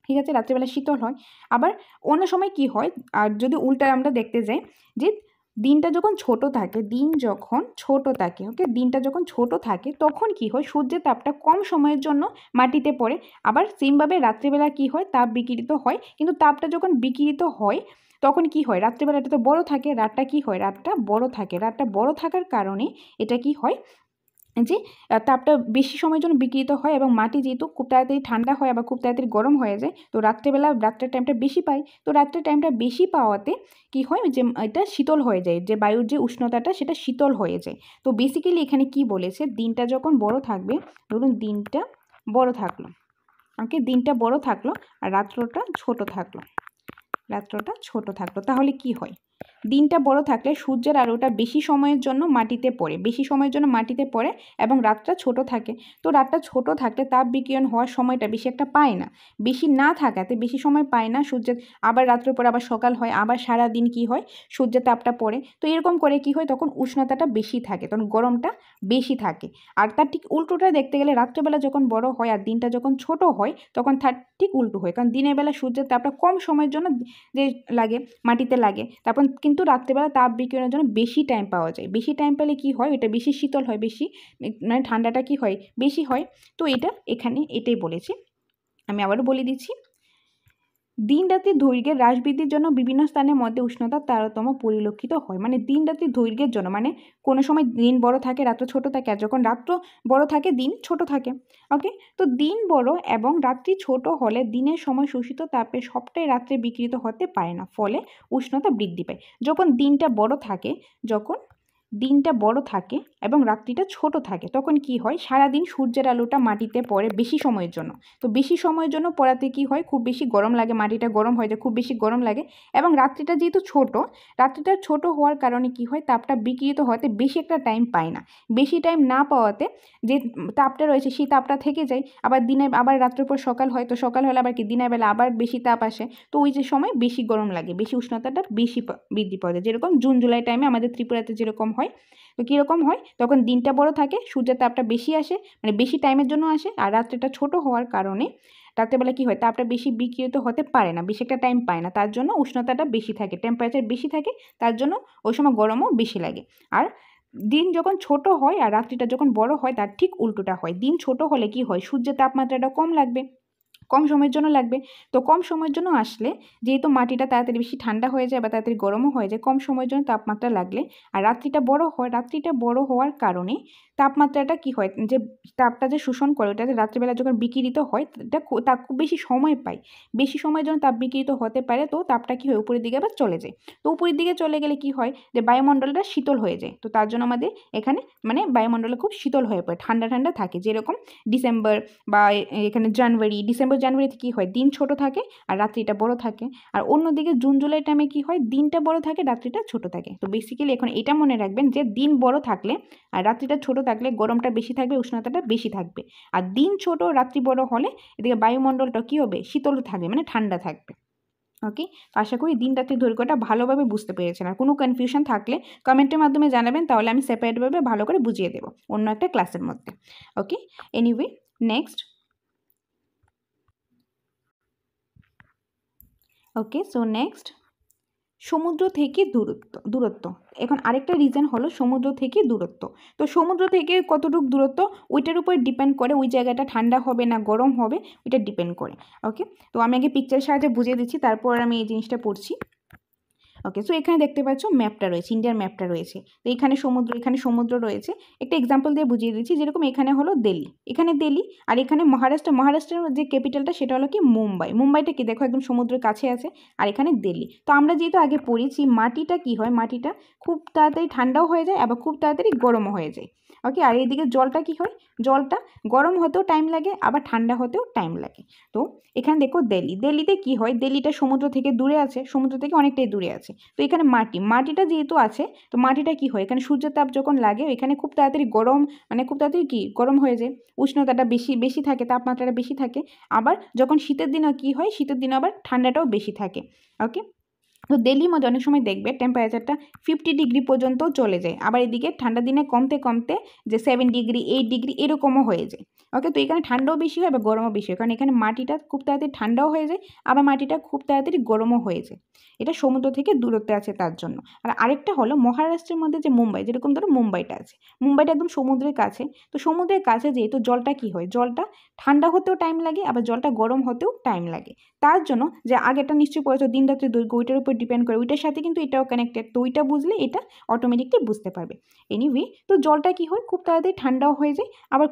S1: ঠিক আছে, রাত্রেবেলা শীতল হয়। আবার অন্য সময় কি হয়, আর যদি উল্টা আমরা দেখতে যাই, যে দিনটা যখন ছোট থাকে, দিন যখন ছোট থাকে, ওকে, দিনটা যখন ছোট থাকে তখন কি হয়, সূর্যের তাপটা কম সময়ের জন্য মাটিতে পড়ে। আবার সেমভাবে রাত্রিবেলা কি হয়, তাপ বিকিরিত হয়, কিন্তু তাপটা যখন বিকিরিত হয় তখন কি হয়, রাত্রিবেলাটা তো বড় থাকে, রাতটা কি হয়, রাতটা বড় থাকে, রাতটা বড় থাকার কারণে এটা কি হয়, যে তাপটা বেশি সময়ের জন্য বিকিরিত হয়, এবং মাটি যেহেতু খুব তাড়াতাড়ি ঠান্ডা হয় আবার খুব তাড়াতাড়ি গরম হয়ে যায়, তো রাত্রেবেলা রাত্রের টাইমটা বেশি পাই। তো রাত্রের টাইমটা বেশি পাওয়াতে কি হয়, যে এটা শীতল হয়ে যায়, যে বায়ুর যে উষ্ণতাটা সেটা শীতল হয়ে যায়। তো বেসিক্যালি এখানে কি বলেছে, দিনটা যখন বড় থাকবে, ধরুন দিনটা বড় থাকলো, ওকে, দিনটা বড় থাকলো আর রাত্রটা ছোট থাকলো, তাহলে কি হয়, দিনটা বড় থাকলে সূর্যের আলোটা বেশি সময়ের জন্য মাটিতে পড়ে, এবং রাতটা ছোট থাকে। তো রাতটা ছোট থাকলে তাপ বিকিরণ হওয়ার সময়টা বেশি একটা পায় না, বেশি না থাকাতে বেশি সময় পায় না সূর্যের। আবার রাত্রের পর আবার সকাল হয়, আবার সারা দিন কি হয়, সূর্যের তাপটা পড়ে। তো এরকম করে কি হয়, তখন উষ্ণতাটা বেশি থাকে, তখন গরমটা বেশি থাকে। আর তার ঠিক উল্টোটা দেখতে গেলে, রাত্রেবেলা যখন বড় হয় আর দিনটা যখন ছোট হয়, তখন তার ঠিক উল্টো হয়, কারণ দিনের বেলা সূর্যের তাপটা কম সময়ের জন্য যে লাগে, মাটিতে লাগে, তারপর কিন্তু রাত্রেবেলা তাপ বিকিরণের জন্য বেশি টাইম পাওয়া যায়। বেশি টাইম পেলে কি হয়, এটা বেশি শীতল হয়, বেশি মানে ঠান্ডাটা কি হয়, বেশি হয়। তো এটা এখানে এটাই বলেছে। আমি আবারও বলে দিচ্ছি, দিন রাত্রির দৈর্ঘ্যের হ্রাস বৃদ্ধির জন্য বিভিন্ন স্থানের মধ্যে উষ্ণতার তারতম্য পরিলক্ষিত হয়। মানে দিন রাত্রির দৈর্ঘ্যের জন্য, মানে কোনো সময় দিন বড় থাকে, রাত্র ছোট থাকে, আর যখন রাত্র বড় থাকে দিন ছোট থাকে। ওকে, তো দিন বড় এবং রাত্রি ছোট হলে দিনের সময় শোষিত তাপে সবটাই রাত্রে বিকৃত হতে পারে না, ফলে উষ্ণতা বৃদ্ধি পায়। যখন দিনটা বড় থাকে, এবং রাত্রিটা ছোট থাকে, তখন কি হয়, সারাদিন সূর্যের আলোটা মাটিতে পড়ে বেশি সময়ের জন্য। তো বেশি সময়ের জন্য পড়াতে কি হয়, খুব বেশি গরম লাগে, মাটিটা গরম হয়ে যায়, খুব বেশি গরম লাগে। এবং রাত্রিটা যেহেতু রাত্রিটা ছোট হওয়ার কারণে কি হয়, তাপটা বিকিরিত হতে বেশি একটা টাইম পায় না। বেশি টাইম না পাওয়াতে যে তাপটা রয়েছে সেই তাপটা থেকে যায়, আবার রাত্রের পর সকাল হয়, তো সকাল হলে আবার কি দিনের বেলা আবার বেশি তাপ আসে, তো ওই যে সময় বেশি গরম লাগে, বেশি উষ্ণতাটা বেশি বৃদ্ধি পাওয়া যায়। যেরকম জুন জুলাই টাইমে আমাদের ত্রিপুরাতে যেরকম হয়, তো কীরকম হয়, তখন দিনটা বড় থাকে, সূর্যের তাপটা বেশি আসে, মানে বেশি টাইমের জন্য আসে, আর রাত্রিটা ছোট হওয়ার কারণে রাত্রেবেলা কী হয়, তাপটা বেশি বিকিরিত হতে পারে না, বেশি একটা টাইম পায় না, তার জন্য উষ্ণতাটা বেশি থাকে, টেম্পারেচার বেশি থাকে, তার জন্য ওই সময় গরমও বেশি লাগে। আর দিন যখন ছোট হয় আর রাত্রিটা যখন বড় হয়, তার ঠিক উল্টোটা হয়। দিন ছোট হলে কি হয়, সূর্যের তাপমাত্রাটা কম লাগবে, কম সময়ের জন্য লাগবে। তো কম সময়ের জন্য আসলে যেহেতু মাটিটা তাড়াতাড়ি বেশি ঠান্ডা হয়ে যায় বা তাড়াতাড়ি গরমও হয়ে যায়, কম সময়ের জন্য তাপমাত্রা লাগলে, আর রাত্রিটা বড় হওয়ার কারণে তাপমাত্রাটা কি হয়, যে তাপটা যে শোষণ করে ওটা রাত্রিবেলা যখন বিকিরিত হয়, তা খুব বেশি সময় পায়, বেশি সময়ের জন্য তাপ বিকিরিত হতে পারে, তো তাপটা কি হয়, উপরের দিকে আবার চলে যায়। তো উপরের দিকে চলে গেলে কি হয়, যে বায়ুমণ্ডলটা শীতল হয়ে যায়। তো তার জন্য আমাদের এখানে মানে বায়ুমণ্ডলে খুব শীতল হয়ে পড়ে, ঠান্ডা ঠান্ডা থাকে। যেরকম ডিসেম্বর বা এখানে জানুয়ারিতে কী হয়, দিন ছোট থাকে আর রাত্রিটা বড় থাকে। আর অন্যদিকে জুন জুলাই টাইমে কি হয়, দিনটা বড় থাকে, রাত্রিটা ছোট থাকে। তো বেসিক্যালি এখন এটা মনে রাখবেন যে দিন বড় থাকলে আর রাত্রিটা ছোট থাকলে গরমটা বেশি থাকবে, উষ্ণতাটা বেশি থাকবে। আর দিন ছোট রাত্রি বড় হলে এদিকে বায়ুমণ্ডলটা কী হবে, শীতল থাকবে, মানে ঠান্ডা থাকবে। ওকে, তো আশা করি দিন রাত্রির দৈর্ঘ্যটা ভালোভাবে বুঝতে পেরেছেন। আর কোনো কনফিউশন থাকলে কমেন্টের মাধ্যমে জানাবেন, তাহলে আমি সেপারেটভাবে ভালো করে বুঝিয়ে দেবো অন্য একটা ক্লাসের মধ্যে। ওকে, এনিওয়ে, নেক্সট। ওকে, সো নেক্সট, সমুদ্র থেকে দূরত্ব। এখন আরেকটা রিজন হলো সমুদ্র থেকে দূরত্ব। তো সমুদ্র থেকে কতটুকু দূরত্ব ওইটার উপর ডিপেন্ড করে ওই জায়গাটা ঠান্ডা হবে না গরম হবে, ওইটা ডিপেন্ড করে। ওকে, তো আমি আগে পিকচারের সাহায্যে বুঝিয়ে দিচ্ছি, তারপর আমি এই জিনিসটা পড়ছি। ওকে, সো এখানে দেখতে পাচ্ছ ম্যাপটা রয়েছে, ইন্ডিয়ার ম্যাপটা রয়েছে। তো এখানে সমুদ্র রয়েছে। একটা এক্সাম্পল দিয়ে বুঝিয়ে দিচ্ছি, যেরকম এখানে হলো দিল্লি, এখানে দিল্লি, আর এখানে মহারাষ্ট্রের যে ক্যাপিটালটা সেটা হলো কি মুম্বাইটা কি দেখো একদম সমুদ্রের কাছে আছে, আর এখানে দিল্লি। তো আমরা যেহেতু আগে পড়েছি মাটিটা কি হয়, মাটিটা খুব তাড়াতাড়ি ঠান্ডাও হয়ে যায় আবার খুব তাড়াতাড়ি গরমও হয়ে যায়। ওকে, আর এইদিকে জলটা কি হয়, জলটা গরম হতেও টাইম লাগে আবার ঠান্ডা হতেও টাইম লাগে। তো এখানে দেখো দিল্লিতে কি হয়, দিল্লিটা সমুদ্র থেকে দূরে আছে, সমুদ্র থেকে অনেকটাই দূরে আছে। তো এখানে মাটিটা যেহেতু আছে, তো মাটিটা কি হয়, এখানে সূর্যের তাপ যখন লাগে এখানে খুব তাড়াতাড়ি গরম, মানে খুব তাড়াতাড়ি কি গরম হয়ে যায়, উষ্ণতাটা বেশি থাকে, তাপমাত্রাটা বেশি থাকে। আবার যখন শীতের দিনে কি হয়, শীতের দিনে আবার ঠান্ডাটাও বেশি থাকে। ওকে, তো দিল্লির মধ্যে অনেক সময় দেখবে টেম্পারেচারটা 50 ডিগ্রি পর্যন্তও চলে যায়, আবার এদিকে ঠান্ডার দিনে কমতে কমতে যে 7 ডিগ্রি 8 ডিগ্রি এরকমও হয়ে যায়। ওকে, তো এখানে ঠান্ডাও বেশি হয় বা গরমও বেশি হয়, কারণ এখানে মাটিটা খুব তাড়াতাড়ি ঠান্ডাও হয়ে যায় আবার মাটিটা খুব তাড়াতাড়ি গরমও হয়ে যায়। এটা সমুদ্র থেকে দূরত্বে আছে তার জন্য। আর আরেকটা হলো মহারাষ্ট্রের মধ্যে যে মুম্বাই, যেরকম ধরো মুম্বাইটা আছে, মুম্বাইটা একদম সমুদ্রের কাছে। তো সমুদ্রের কাছে যেহেতু জলটা কি হয়, জলটা ঠান্ডা হতেও টাইম লাগে আবার জলটা গরম হতেও টাইম লাগে। তার জন্য যে আগেটা নিশ্চয়ই পড়েছো দিন রাত্রি দৈর্ঘ্য, ওইটার উপর ডিপেন্ড করে, ওইটার সাথে কিন্তু এটাও কানেক্টেড। তো ওইটা বুঝলে এটা অটোমেটিকলি বুঝতে পারবে। এনিওয়ে, তো জলটা কি হয় খুব তাড়াতাড়ি ঠান্ডাও হয়ে যায় আবার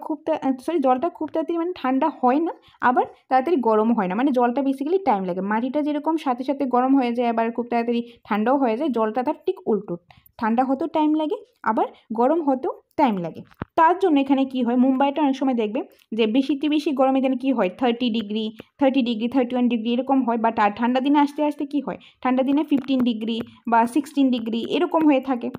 S1: জলটা খুব তাড়াতাড়ি মানে ঠান্ডা হয় না আবার তাড়াতাড়ি গরমও হয় না, মানে জলটা বেসিক্যালি টাইম লাগে। মাটিটা যেরকম সাথে সাথে গরম হয়ে যায় আবার খুব তাড়াতাড়ি ঠান্ডাও হয়ে যায়, জলটা তার ঠিক উল্টো, ঠান্ডা হতেও টাইম লাগে আবার গরম হতেও টাইম লাগে। তার জন্য এখানে কি হয়, মুম্বাইটা অনেক সময় দেখবে যে বেশি গরমের দিনে কি হয় 30 ডিগ্রি 31 ডিগ্রি এরকম হয়, বাট আর ঠান্ডা দিনে আস্তে আস্তে কি হয়, ঠান্ডা দিনে 15 ডিগ্রি বা 16 ডিগ্রি এরকম হয়ে থাকে।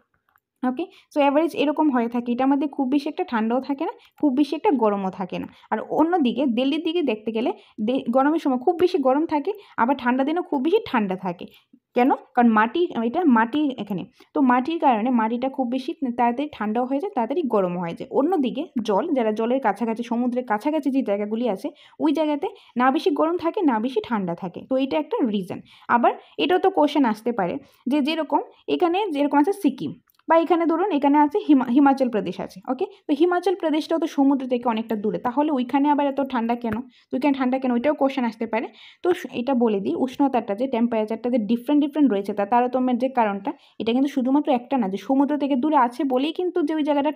S1: ওকে, সো অ্যাভারেজ এরকম হয়ে থাকে, এটার মধ্যে খুব বেশি একটা ঠান্ডাও থাকে না খুব বেশি একটা গরমও থাকে না। আর অন্যদিকে দিল্লির দিকে দেখতে গেলে গরমের সময় খুব বেশি গরম থাকে আবার ঠান্ডা দিনেও খুব বেশি ঠান্ডা থাকে। কেন, কারণ মাটি এখানে, তো মাটির কারণে মাটিটা খুব বেশি তাড়াতাড়ি ঠান্ডাও হয়ে যায় তাড়াতাড়ি গরমও হয়ে যায়। অন্যদিকে যারা জলের কাছাকাছি সমুদ্রের কাছাকাছি যে জায়গাগুলি আছে ওই জায়গাতে না বেশি গরম থাকে না বেশি ঠান্ডা থাকে। তো এটা একটা রিজন। আবার এটাও তো কোশ্চেন আসতে পারে যে যেরকম এখানে যেরকম আছে সিকিম, বা এখানে ধরুন এখানে আছে হিমাচল প্রদেশ আছে। ওকে, তো হিমাচল প্রদেশটাও তো সমুদ্র থেকে অনেকটা দূরে, তাহলে ওইখানে আবার এত ঠান্ডা কেন, তো ওইখানে ঠান্ডা কেন, ওইটাও কোশ্চেন আসতে পারে। তো এটা বলে দিই, উষ্ণতাটা যে টেম্পারেচারটা যে ডিফারেন্ট রয়েছে তার তারতম্যের যে কারণটা, এটা কিন্তু শুধুমাত্র একটা না যে সমুদ্র থেকে দূরে আছে বলেই কিন্তু যে ওই জায়গাটা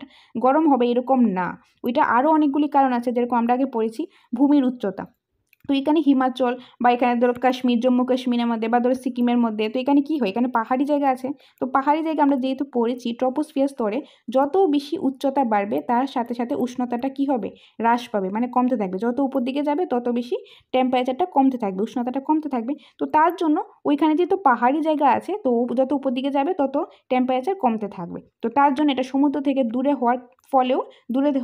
S1: গরম হবে এরকম না, ওইটা আরও অনেকগুলি কারণ আছে, যেরকম আমরা আগে পড়েছি ভূমির উচ্চতা। তো এখানে হিমাচল বা এখানে ধরো কাশ্মীর জম্মু কাশ্মীরের মধ্যে বা ধরো সিকিমের মধ্যে, তো এখানে কি হয়, এখানে পাহাড়ি জায়গা আছে। তো পাহাড়ি জায়গা আমরা যেহেতু পড়েছি ট্রপোস্ফিয়ার স্তরে যত বেশি উচ্চতা বাড়বে তার সাথে সাথে উষ্ণতাটা কি হবে, হ্রাস পাবে, মানে কমতে থাকবে। যত উপর দিকে যাবে তত বেশি টেম্পারেচারটা কমতে থাকবে, উষ্ণতাটা কমতে থাকবে। তো তার জন্য ওইখানে যেহেতু পাহাড়ি জায়গা আছে, তো যত উপর দিকে যাবে তত টেম্পারেচার কমতে থাকবে। তো তার জন্য এটা সমুদ্র থেকে দূরে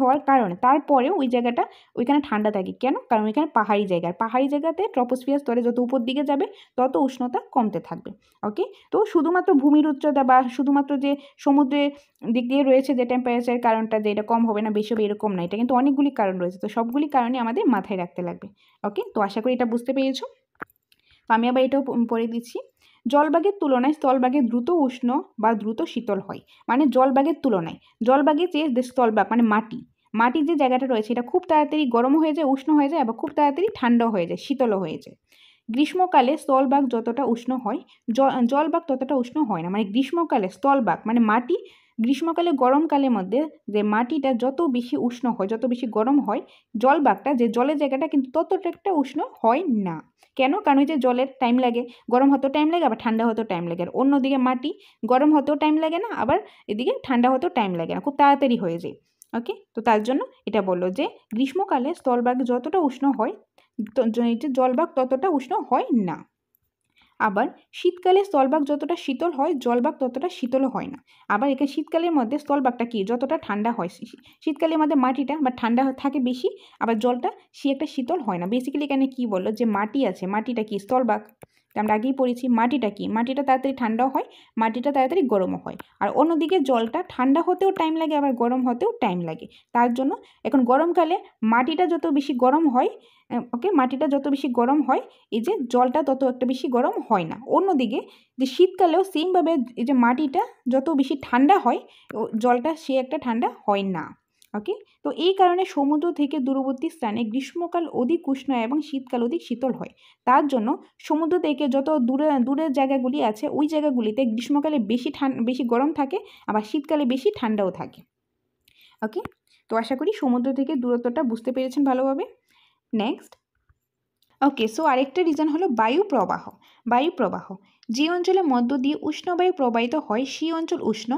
S1: হওয়ার কারণে তারপরেও ওই জায়গাটা ওইখানে ঠান্ডা থাকে। কেন, কারণ ওইখানে পাহাড়ি জায়গাতে ট্রপোস্ফিয়ার স্তরে যত উপর দিকে যাবে তত উষ্ণতা কমতে থাকবে। ওকে, তো শুধুমাত্র ভূমির উচ্চতা বা শুধুমাত্র যে সমুদ্রের দিক দিয়ে রয়েছে যে টেম্পারেচার কারণটা যে এটা কম হবে না বেশি হবে এরকম না, এটা কিন্তু অনেকগুলি কারণ রয়েছে। তো সবগুলি কারণে আমাদের মাথায় রাখতে লাগবে। ওকে, তো আশা করি এটা বুঝতে পেরেছো। তো আমি আবার এটাও পড়ে দিচ্ছি, জলভাগের তুলনায় স্থলভাগে দ্রুত উষ্ণ বা দ্রুত শীতল হয়। মানে জলভাগের যে স্থলভাগ মানে মাটির যে জায়গাটা রয়েছে এটা খুব তাড়াতাড়ি গরম হয়ে যায় উষ্ণ হয়ে যায় আবার খুব তাড়াতাড়ি ঠান্ডা হয়ে যায় শীতলও হয়ে যায়। গ্রীষ্মকালে স্থলভাগ যতটা উষ্ণ হয় জলভাগ ততটা উষ্ণ হয় না। মানে গ্রীষ্মকালে স্থলভাগ মানে মাটি, গ্রীষ্মকালে গরমকালের মধ্যে যে মাটিটা যত বেশি উষ্ণ হয় যত বেশি গরম হয় জলভাগটা যে জলের জায়গাটা কিন্তু ততটা একটা উষ্ণ হয় না। কেন, কারণ ওই যে জলের টাইম লাগে, গরম হতেও টাইম লাগে আবার ঠান্ডা হতেও টাইম লাগে। আর অন্যদিকে মাটি গরম হতেও টাইম লাগে না আবার এদিকে ঠান্ডা হতেও টাইম লাগে না, খুব তাড়াতাড়ি হয়ে যায়। ওকে, তো তার জন্য এটা বললো যে গ্রীষ্মকালে স্থলভাগ যতটা উষ্ণ হয় জলভাগ ততটা উষ্ণ হয় না। আবার শীতকালে স্থলভাগ যতটা শীতল হয় জলভাগ ততটা শীতলও হয় না। আবার এখানে শীতকালের মধ্যে স্থলভাগটা কি যতটা ঠান্ডা হয়, শীতকালের মধ্যে মাটিটা বা ঠান্ডা থাকে বেশি আবার জলটা একটা শীতল হয় না। বেসিক্যালি এখানে কি বললো যে মাটি আছে, মাটিটা কি স্থলভাগ, আমরা আগেই পড়েছি মাটিটা কি, মাটিটা তাড়াতাড়ি ঠান্ডাও হয়, মাটিটা তাড়াতাড়ি গরমও হয়। আর অন্যদিকে জলটা ঠান্ডা হতেও টাইম লাগে, আবার গরম হতেও টাইম লাগে। তার জন্য এখন গরমকালে মাটিটা যত বেশি গরম হয়, ওকে, মাটিটা যত বেশি গরম হয় এই যে জলটা তত একটা বেশি গরম হয় না। অন্যদিকে যে শীতকালেও সেমভাবে এই যে মাটিটা যত বেশি ঠান্ডা হয় জলটা সে একটা ঠান্ডা হয় না। ওকে, তো এই কারণে সমুদ্র থেকে দূরবর্তী স্থানে গ্রীষ্মকাল অধিক উষ্ণ এবং শীতকাল অধিক শীতল হয়। তার জন্য সমুদ্র থেকে যত দূরের জায়গাগুলি আছে ওই জায়গাগুলিতে গ্রীষ্মকালে বেশি গরম থাকে, আবার শীতকালে বেশি ঠান্ডাও থাকে। ওকে, তো আশা করি সমুদ্র থেকে দূরত্বটা বুঝতে পেরেছেন ভালোভাবে। নেক্সট, ওকে, সো আরেকটা রিজন হলো বায়ু প্রবাহ। বায়ু প্রবাহ, যে অঞ্চলের মধ্য দিয়ে উষ্ণ বায়ু প্রবাহিত হয় সেই অঞ্চল উষ্ণ,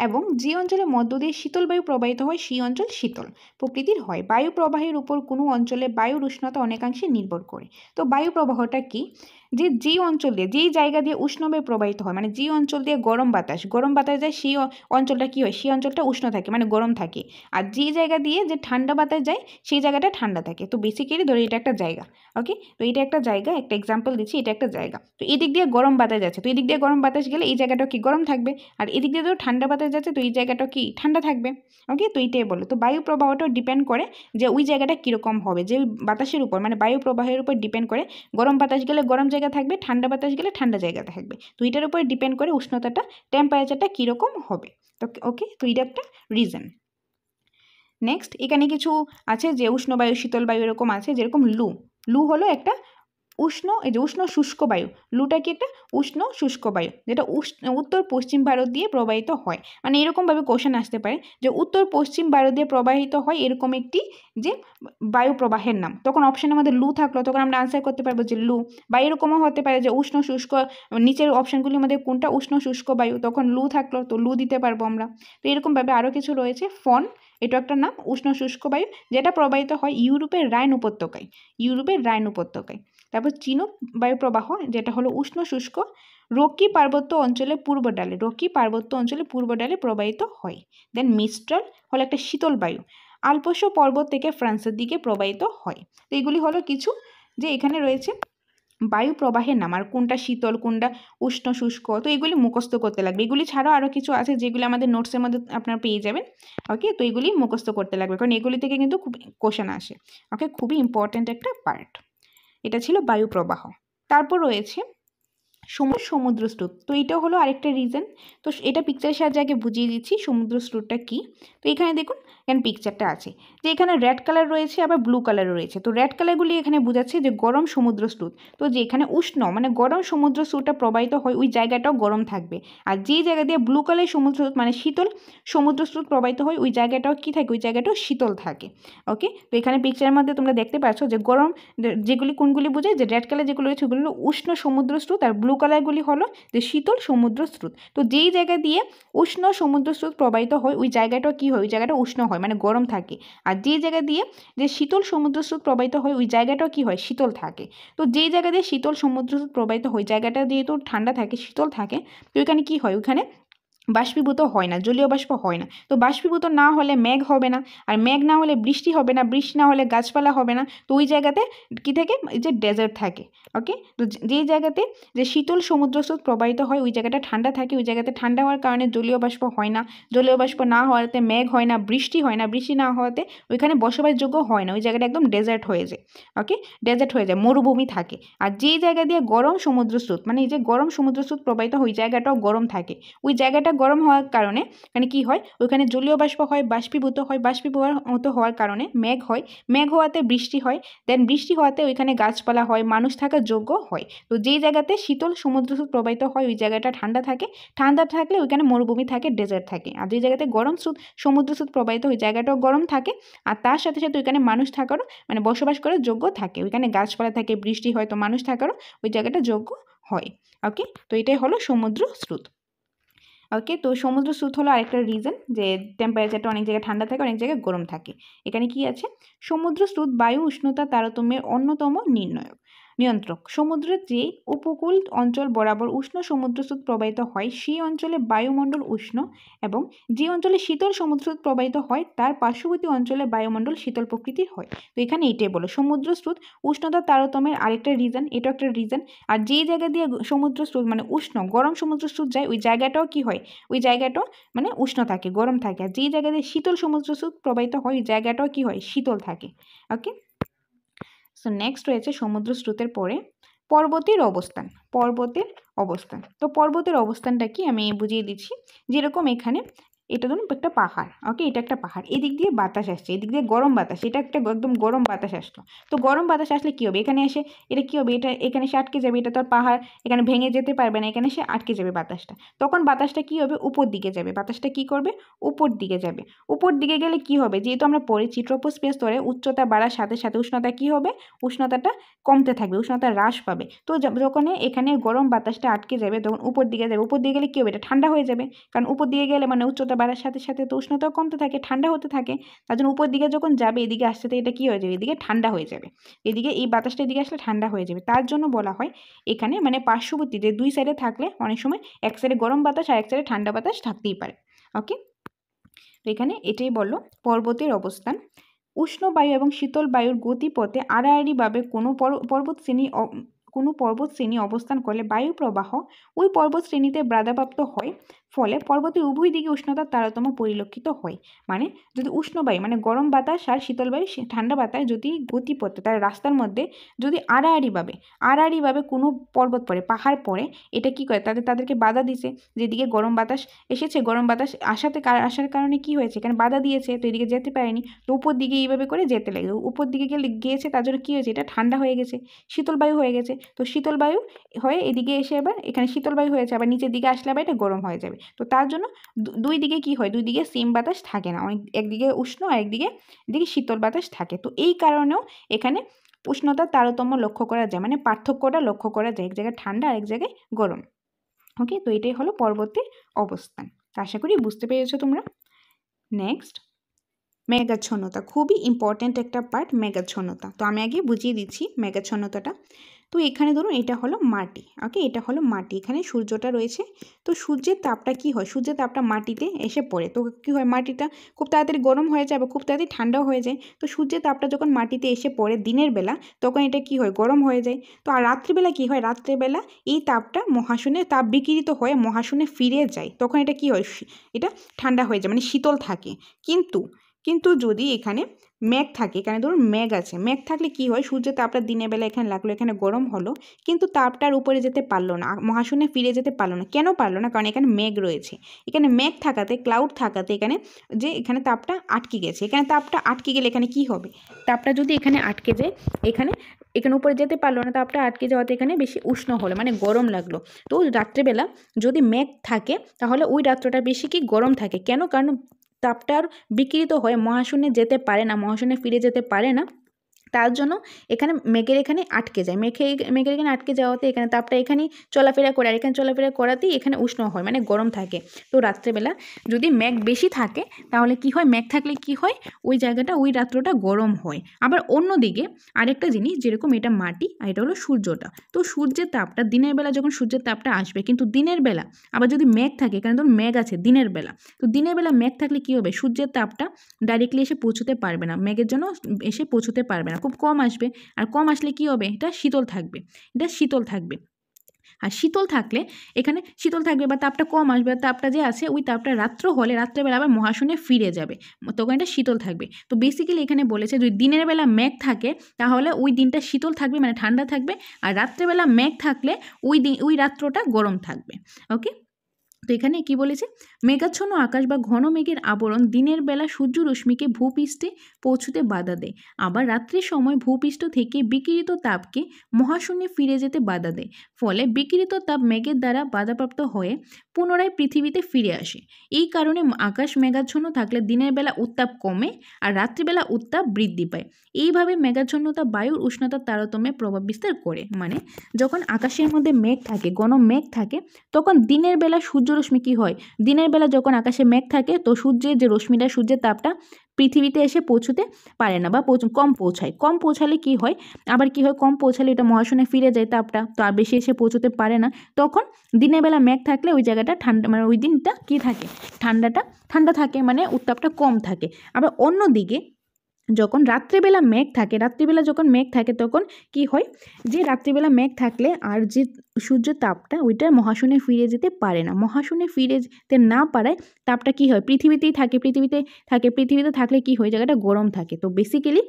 S1: এবং যে অঞ্চলের মধ্য দিয়ে শীতল বায়ু প্রবাহিত হয় সেই অঞ্চল শীতল প্রকৃতির হয়। বায়ু প্রবাহের উপর কোনো অঞ্চলে বায়ুর উষ্ণতা অনেকাংশে নির্ভর করে। তো বায়ু প্রবাহটা কি, যে অঞ্চল দিয়ে, যেই জায়গা দিয়ে উষ্ণ বায়ু প্রবাহিত হয়, মানে যে অঞ্চল দিয়ে গরম বাতাস যায় সেই অঞ্চলটা কি হয়, সেই অঞ্চলটা উষ্ণ থাকে মানে গরম থাকে। আর যে জায়গা দিয়ে যে ঠান্ডা বাতাস যায় সেই জায়গাটা ঠান্ডা থাকে। তো বেসিক্যালি ধরো এটা একটা জায়গা, ওকে, তো এটা একটা জায়গা, একটা এক্সাম্পল দিচ্ছি, এটা একটা জায়গা। তো এদিক দিয়ে গরম বাতাস যাচ্ছে, তো এদিক দিয়ে গরম বাতাস গেলে এই জায়গাটাও কি গরম থাকবে, আর এদিক দিয়ে তো ঠান্ডা বাতাস যাচ্ছে তো এই জায়গাটাও কি ঠান্ডা থাকবে। ওকে, তো এইটাই বলো। তো বায়ু প্রবাহটাও ডিপেন্ড করে যে ওই জায়গাটা কীরকম হবে, যে বাতাসের উপর মানে বায়ু প্রবাহের উপর ডিপেন্ড করে। গরম বাতাস গেলে গরম জায়গা থাকবে, ঠান্ডা বাতাস গেলে ঠান্ডা জায়গা থাকবে। তো এটার উপর ডিপেন্ড করে উষ্ণতাটা, টেম্পারেচারটা কীরকম হবে। তো ওকে, তো এটা একটা রিজন। নেক্সট, এখানে কিছু আছে যে উষ্ণ বায়ু, শীতল বায়ু এরকম আছে, যেরকম লু হলো একটা উষ্ণ, এই যে উষ্ণ শুষ্ক বায়ু। লুটা কি একটা উষ্ণ শুষ্ক বায়ু, যেটা উত্তর পশ্চিম ভারত দিয়ে প্রবাহিত হয়। মানে এরকমভাবে কোশ্চেন আসতে পারে যে উত্তর পশ্চিম ভারত দিয়ে প্রবাহিত হয় এরকম একটি যে বায়ু প্রবাহের নাম, তখন অপশানের মধ্যে লু থাকলো, তখন আমরা আনসার করতে পারবো যে লু। বা এরকমও হতে পারে যে উষ্ণ শুষ্ক, নিচের অপশানগুলির মধ্যে কোনটা উষ্ণ শুষ্ক বায়ু, তখন লু থাকলো তো লু দিতে পারবো আমরা। তো এরকমভাবে আরও কিছু রয়েছে। ফন, এটা একটা নাম, উষ্ণ শুষ্ক বায়ু, যেটা প্রবাহিত হয় ইউরোপের রাইন উপত্যকায়। তারপর চিনুক বায়ু প্রবাহ, যেটা হলো উষ্ণ শুষ্ক রকি পার্বত্য অঞ্চলে পূর্ব ডালে প্রবাহিত হয়। দেন মিস্ট্রাল হলো একটা শীতল বায়ু, আলপস পর্বত থেকে ফ্রান্সের দিকে প্রবাহিত হয়। তো এগুলি হলো কিছু যে এখানে রয়েছে বায়ু প্রবাহের নাম, আর কোনটা শীতল কোনটা উষ্ণ শুষ্ক, তো এগুলি মুখস্থ করতে লাগবে। এগুলি ছাড়াও আরও কিছু আছে যেগুলি আমাদের নোটসের মধ্যে আপনারা পেয়ে যাবেন। ওকে, তো এগুলি মুখস্থ করতে লাগবে, কারণ এগুলি থেকে কিন্তু খুব কোশ্চেন আসে। ওকে, খুবই ইম্পর্ট্যান্ট একটা পার্ট। এটা ছিল বায়ু প্রবাহ। তারপর রয়েছে সমুদ্র স্রোত। তো এটাও হলো আরেকটা রিজন। তো এটা পিকচারের সাহায্যে আগে বুঝিয়ে দিচ্ছি সমুদ্র স্রোতটা কী। তো এখানে দেখুন, এখানে পিকচারটা আছে যে এখানে রেড কালার রয়েছে, আবার ব্লু কালারও রয়েছে। তো রেড কালারগুলি এখানে বোঝাচ্ছে যে গরম সমুদ্র স্রোত। তো যে এখানে উষ্ণ মানে গরম সমুদ্র স্রোতটা প্রবাহিত হয় ওই জায়গাটাও গরম থাকবে। আর যে জায়গা দিয়ে ব্লু কালার সমুদ্র স্রোত মানে শীতল সমুদ্র স্রোত প্রবাহিত হয় ওই জায়গাটাও কী থাকে, ওই জায়গাটাও শীতল থাকে। ওকে, তো এখানে পিকচারের মধ্যে তোমরা দেখতে পাচ্ছ যে গরম যেগুলি কোনগুলি বোঝায়, যে রেড কালার যেগুলো রয়েছে ওগুলো হলো উষ্ণ সমুদ্র স্রোত, আর ব্লু কালারগুলি হলো যে শীতল সমুদ্র স্রোত। তো যেই জায়গা দিয়ে উষ্ণ সমুদ্র স্রোত প্রবাহিত হয় ওই জায়গাটা কী হয়, ওই জায়গাটা উষ্ণ হয় মানে গরম থাকে। আর যেই জায়গা দিয়ে যে শীতল সমুদ্র স্রোত প্রবাহিত হয় ওই জায়গাটাও কী হয়, শীতল থাকে। তো যেই জায়গা দিয়ে শীতল সমুদ্র স্রোত প্রবাহিত হয় জায়গাটা যেহেতু ঠান্ডা থাকে, শীতল থাকে, তো ওইখানে কী হয়, ওইখানে বাষ্পীভূত হয় না, জলীয় বাষ্প হয় না। তো বাষ্পীভূত না হলে মেঘ হবে না, আর মেঘ না হলে বৃষ্টি হবে না, বৃষ্টি না হলে গাছপালা হবে না। তো ওই জায়গাতে কী থাকে, যে ডেজার্ট থাকে। ওকে, তো যেই জায়গাতে যে শীতল সমুদ্র স্রোত প্রবাহিত হয় ওই জায়গাটা ঠান্ডা থাকে, ওই জায়গাতে ঠান্ডা হওয়ার কারণে জলীয় বাষ্প হয় না, জলীয় বাষ্প না হওয়াতে মেঘ হয় না, বৃষ্টি হয় না, বৃষ্টি না হওয়াতে ওইখানে বসবাসযোগ্য হয় না, ওই জায়গাটা একদম ডেজার্ট হয়ে যায়। ওকে, ডেজার্ট হয়ে যায়, মরুভূমি থাকে। আর যেই জায়গা দিয়ে গরম সমুদ্র স্রোত মানে এই যে গরম সমুদ্র স্রোত প্রবাহিত হয় ওই জায়গাটাও গরম থাকে। ওই জায়গাটা গরম হওয়ার কারণে মানে কী হয়, ওইখানে জলীয় বাষ্প হয়, বাষ্পীভূত হওয়ার কারণে মেঘ হয়, মেঘ হওয়াতে বৃষ্টি হয়, দেন বৃষ্টি হওয়াতে ওইখানে গাছপালা হয়, মানুষ থাকার যোগ্য হয়। তো যেই জায়গাতে শীতল সমুদ্র স্রোত প্রবাহিত হয় ওই জায়গাটা ঠান্ডা থাকে, ঠান্ডা থাকলে ওইখানে মরুভূমি থাকে, ডেজার্ট থাকে। আর যে জায়গাতে গরম সমুদ্র স্রোত প্রবাহিত হয় জায়গাটাও গরম থাকে, আর তার সাথে সাথে ওইখানে মানুষ থাকারও মানে বসবাস করার যোগ্য থাকে, ওইখানে গাছপালা থাকে, বৃষ্টি হয়, তো মানুষ থাকারও ওই জায়গাটা যোগ্য হয়। ওকে, তো এটাই হলো সমুদ্র স্রোত। ওকে, তো সমুদ্র স্রোত হলো আরেকটা রিজন যে টেম্পারেচারটা অনেক জায়গায় ঠান্ডা থাকে, অনেক জায়গায় গরম থাকে। এখানে কি আছে, সমুদ্র স্রোত বায়ু উষ্ণতা তারতম্যের অন্যতম নিয়ন্ত্রক। সমুদ্রের যে উপকূল অঞ্চল বরাবর উষ্ণ সমুদ্রস্রোত প্রবাহিত হয় সেই অঞ্চলে বায়ুমণ্ডল উষ্ণ এবং যে অঞ্চলে শীতল সমুদ্রস্রোত প্রবাহিত হয় তার পার্শ্ববর্তী অঞ্চলে বায়ুমণ্ডল শীতল প্রকৃতির হয়। তো এখানে এটাই বলো সমুদ্রস্রোত উষ্ণতার তারতম্যের আরেকটা রিজন, এটা একটা রিজন। আর যেই জায়গা দিয়ে সমুদ্রস্রোত মানে উষ্ণ গরম সমুদ্রস্রোত যায় ওই জায়গাটাও কি হয়, ওই জায়গাটাও মানে উষ্ণ থাকে, গরম থাকে। আর যেই জায়গা দিয়ে শীতল সমুদ্রস্রোত প্রবাহিত হয় ওই জায়গাটাও কি হয়, শীতল থাকে। ওকে, সো নেক্সট রয়েছে সমুদ্র স্রোতের পরে পর্বতের অবস্থান। পর্বতের অবস্থান, তো পর্বতের অবস্থানটা কি আমি বুঝিয়ে দিচ্ছি। যেরকম এখানে এটা ধরুন একটা পাহাড়, ওকে, এটা একটা পাহাড়, এদিক দিয়ে বাতাস আসছে, এদিক দিয়ে গরম বাতাস, এটা একটা একদম গরম বাতাস আসলো। তো গরম বাতাস আসলে কি হবে, এখানে এসে এটা কি হবে, এটা এখানে এসে আটকে যাবে, এটা তো আর পাহাড় এখানে ভেঙে যেতে পারবে না, এখানে এসে আটকে যাবে বাতাসটা। তখন বাতাসটা কি হবে, উপর দিকে যাবে, বাতাসটা কি করবে, উপর দিকে যাবে। উপর দিকে গেলে কি হবে, যেহেতু আমরা পড়েছি ট্রপোস্ফিয়ার স্তরে উচ্চতা বাড়ার সাথে সাথে উষ্ণতা কি হবে, উষ্ণতাটা কমতে থাকবে, উষ্ণতা হ্রাস পাবে। তো যখন এখানে গরম বাতাসটা আটকে যাবে তখন উপর দিকে যাবে, উপর দিকে গেলে কি হবে, এটা ঠান্ডা হয়ে যাবে। কারণ উপর দিকে গেলে মানে উচ্চতা বাড়ার সাথে সাথে তো উষ্ণতাও কমতে থাকে, ঠান্ডা হতে থাকে। তার জন্য উপর দিকে যখন যাবে এদিকে আসতে থাকে এটা কি হয়ে যাবে, এদিকে ঠান্ডা হয়ে যাবে, এদিকে এই বাতাসটা এদিকে আসলে ঠান্ডা হয়ে যাবে। তার জন্য বলা হয় এখানে মানে পার্শ্ববর্তী যে দুই সাইডে থাকলে অনেক সময় এক সাইডে গরম বাতাস আর এক সাইডে ঠান্ডা বাতাস থাকতেই পারে। ওকে, তো এখানে এটাই বললো পর্বতের অবস্থান। উষ্ণ বায়ু এবং শীতল বায়ুর গতিপথে আড়াআড়িভাবে কোনো পর্বতশ্রেণী অবস্থান করলে বায়ু প্রবাহ ওই পর্বতশ্রেণীতে বাধাপ্রাপ্ত হয়, ফলে পর্বতের উভয় দিকে উষ্ণতার তারতম্য পরিলক্ষিত হয়। মানে যদি উষ্ণ বায়ু মানে গরম বাতাস আর শীতল বায়ু ঠান্ডা বাতাস যদি গতিপথে তার রাস্তার মধ্যে যদি আড়াআড়িভাবে কোনো পর্বত পড়ে, পাহাড় পড়ে, এটা কি করে তাদেরকে বাধা দিছে, যেদিকে গরম বাতাস এসেছে, গরম বাতাস আসার কারণে কি হয়েছে, এখানে বাধা দিয়েছে, তো এদিকে যেতে পারেনি, তো উপর দিকে এইভাবে করে যেতে লাগে, উপর দিকে গিয়েছে, তার জন্য কী হয়েছে, এটা ঠান্ডা হয়ে গেছে, শীতল বায়ু হয়ে গেছে। তো শীতল বায়ু হয়ে এদিকে এসে আবার এখানে শীতল বায়ু হয়েছে, আবার নিচের দিকে আসলে আবার এটা গরম হয়ে যাবে। তো তার জন্য দুই দিকে কি হয়, দুই দিকে সেম বাতাস থাকে না, একদিকে উষ্ণ আর একদিকে শীতল বাতাস থাকে। তো এই কারণেও এখানে উষ্ণতার তারতম্য লক্ষ্য করা যায়, মানে পার্থক্যটা লক্ষ্য করা যায়, এক জায়গায় ঠান্ডা আর এক জায়গায় গরম। ওকে, তো এটাই হলো পর্বতের অবস্থান। আশা করি বুঝতে পেরেছো তোমরা। নেক্সট মেঘাচ্ছন্নতা, খুবই ইম্পর্ট্যান্ট একটা পার্ট মেঘাচ্ছন্নতা। তো আমি আগে বুঝিয়ে দিচ্ছি মেঘাচ্ছন্নতাটা। তো এখানে ধরুন এটা হলো মাটি, ওকে, এটা হলো মাটি, এখানে সূর্যটা রয়েছে। তো সূর্যের তাপটা কি হয়, সূর্যের তাপটা মাটিতে এসে পড়ে, তো কি হয়, মাটিটা খুব তাড়াতাড়ি গরম হয়ে যায় বা খুব তাড়াতাড়ি ঠান্ডাও হয়ে যায়। তো সূর্যের তাপটা যখন মাটিতে এসে পড়ে দিনের বেলা তখন এটা কি হয়, গরম হয়ে যায়। তো আর রাত্রিবেলা কি হয়, রাত্রিবেলা এই তাপটা মহাশূন্যে তাপ বিকিরিত হয়ে মহাশূন্যে ফিরে যায়, তখন এটা কি হয়, এটা ঠান্ডা হয়ে যায়, মানে শীতল থাকে। কিন্তু যদি এখানে মেঘ থাকে, এখানে ধরুন মেঘ আছে, মেঘ থাকলে কি হয়, সূর্যের তাপটা দিনের বেলা এখানে লাগলো, এখানে গরম হলো, কিন্তু তাপটার উপরে যেতে পারলো না, মহাশূন্যে ফিরে যেতে পারলো না। কেন পারলো না, কারণ এখানে মেঘ রয়েছে, এখানে মেঘ থাকাতে, ক্লাউড থাকাতে এখানে তাপটা আটকে গেছে। এখানে তাপটা আটকে গেলে এখানে কি হবে, তাপটা যদি এখানে আটকে যায়, এখানে উপরে যেতে পারলো না, তাপটা আটকে যাওয়াতে এখানে বেশি উষ্ণ হলো, মানে গরম লাগলো। তো রাত্রেবেলা যদি মেঘ থাকে তাহলে ওই রাত্রটা বেশি কি গরম থাকে। কেন, কারণ তাপটার বিকৃত হয়ে মহাশূন্যে যেতে পারে না, মহাশূন্যে ফিরে যেতে পারে না, তার জন্য এখানে মেঘের এখানে আটকে যায়, মেঘের এখানে আটকে যাওয়াতে এখানে তাপটা এখানেই চলাফেরা করে, আর এখানে চলাফেরা করাতেই এখানে উষ্ণ হয়, মানে গরম থাকে। তো রাত্রেবেলা যদি মেঘ বেশি থাকে তাহলে কি হয়, মেঘ থাকলে কি হয়, ওই জায়গাটা ওই রাত্রটা গরম হয়। আবার অন্যদিকে আরেকটা জিনিস, যেরকম এটা মাটি আর এটা হলো সূর্যটা, তো সূর্যের তাপটা দিনের বেলা যখন সূর্যের তাপটা আসবে, কিন্তু দিনের বেলা আবার যদি মেঘ থাকে, এখানে ধরুন মেঘ আছে দিনের বেলা, তো দিনের বেলা মেঘ থাকলে কি হবে, সূর্যের তাপটা ডাইরেক্টলি এসে পৌঁছতে পারবে না, মেঘের জন্য এসে পৌঁছতে পারবে না, খুব কম আসবে। আর কম আসলে কি হবে, এটা শীতল থাকবে। আর শীতল থাকলে এখানে শীতল থাকবে বা তাপটা কম আসবে, তাপটা যে আছে ওই তাপটা রাত্রেবেলা আবার মহাশূন্যে ফিরে যাবে, তখন এটা শীতল থাকবে। তো বেসিক্যালি এখানে বলেছে যদি দিনের বেলা মেঘ থাকে তাহলে ওই দিনটা শীতল থাকবে, মানে ঠান্ডা থাকবে, আর রাত্রেবেলা মেঘ থাকলে ওই রাত্রটা গরম থাকবে। ওকে, তো এখানে কি বলেছে, মেঘাচ্ছন্ন আকাশ বা ঘন মেঘের আবরণ দিনের বেলা সূর্য রশ্মিকে ভূপৃষ্ঠে পৌঁছতে বাধা দেয়, আবার রাত্রির সময় ভূপৃষ্ঠ থেকে বিকিরিত তাপকে মহাশূন্যে ফিরে যেতে বাধা দেয়, ফলে বিকিরিত তাপ মেঘের দ্বারা বাধাপ্রাপ্ত হয়ে পুনরায় পৃথিবীতে ফিরে আসে। এই কারণে আকাশ মেঘাচ্ছন্ন থাকলে দিনের বেলা উত্তাপ কমে আর রাত্রিবেলা উত্তাপ বৃদ্ধি পায়। এইভাবে মেঘাচ্ছন্নতা বায়ুর উষ্ণতার তারতম্যে প্রভাব বিস্তার করে। মানে যখন আকাশের মধ্যে মেঘ থাকে, ঘন মেঘ থাকে, তখন দিনের বেলা সূর্য সূর্যরশ্মি কী হয়, দিনের বেলা যখন আকাশে মেঘ থাকে তো সূর্যের যে রশ্মিটা, সূর্যের তাপটা পৃথিবীতে এসে পৌঁছতে পারে না বা কম পৌঁছালে কি হয়, আবার কি হয়, কম পৌঁছালে এটা মহাশূন্যে ফিরে যায় তাপটা, তো আর বেশি এসে পৌঁছতে পারে না। তখন দিনের বেলা মেঘ থাকলে ওই জায়গাটা ঠান্ডা, মানে ওই দিনটা কী থাকে, ঠান্ডা থাকে, মানে উত্তাপটা কম থাকে। আবার অন্যদিকে যখন রাত্রিবেলা যখন মেঘ থাকে তখন কি হয়, যে রাত্রিবেলা মেঘ থাকলে আর যে সূর্যের তাপটা ওইটা মহাশূন্যে ফিরে যেতে পারে না, মহাশূন্যে ফিরে যেতে না পারায় তাপটা কি হয়, পৃথিবীতে থাকলে কি হয়, জায়গাটা গরম থাকে। তো বেসিক্যালি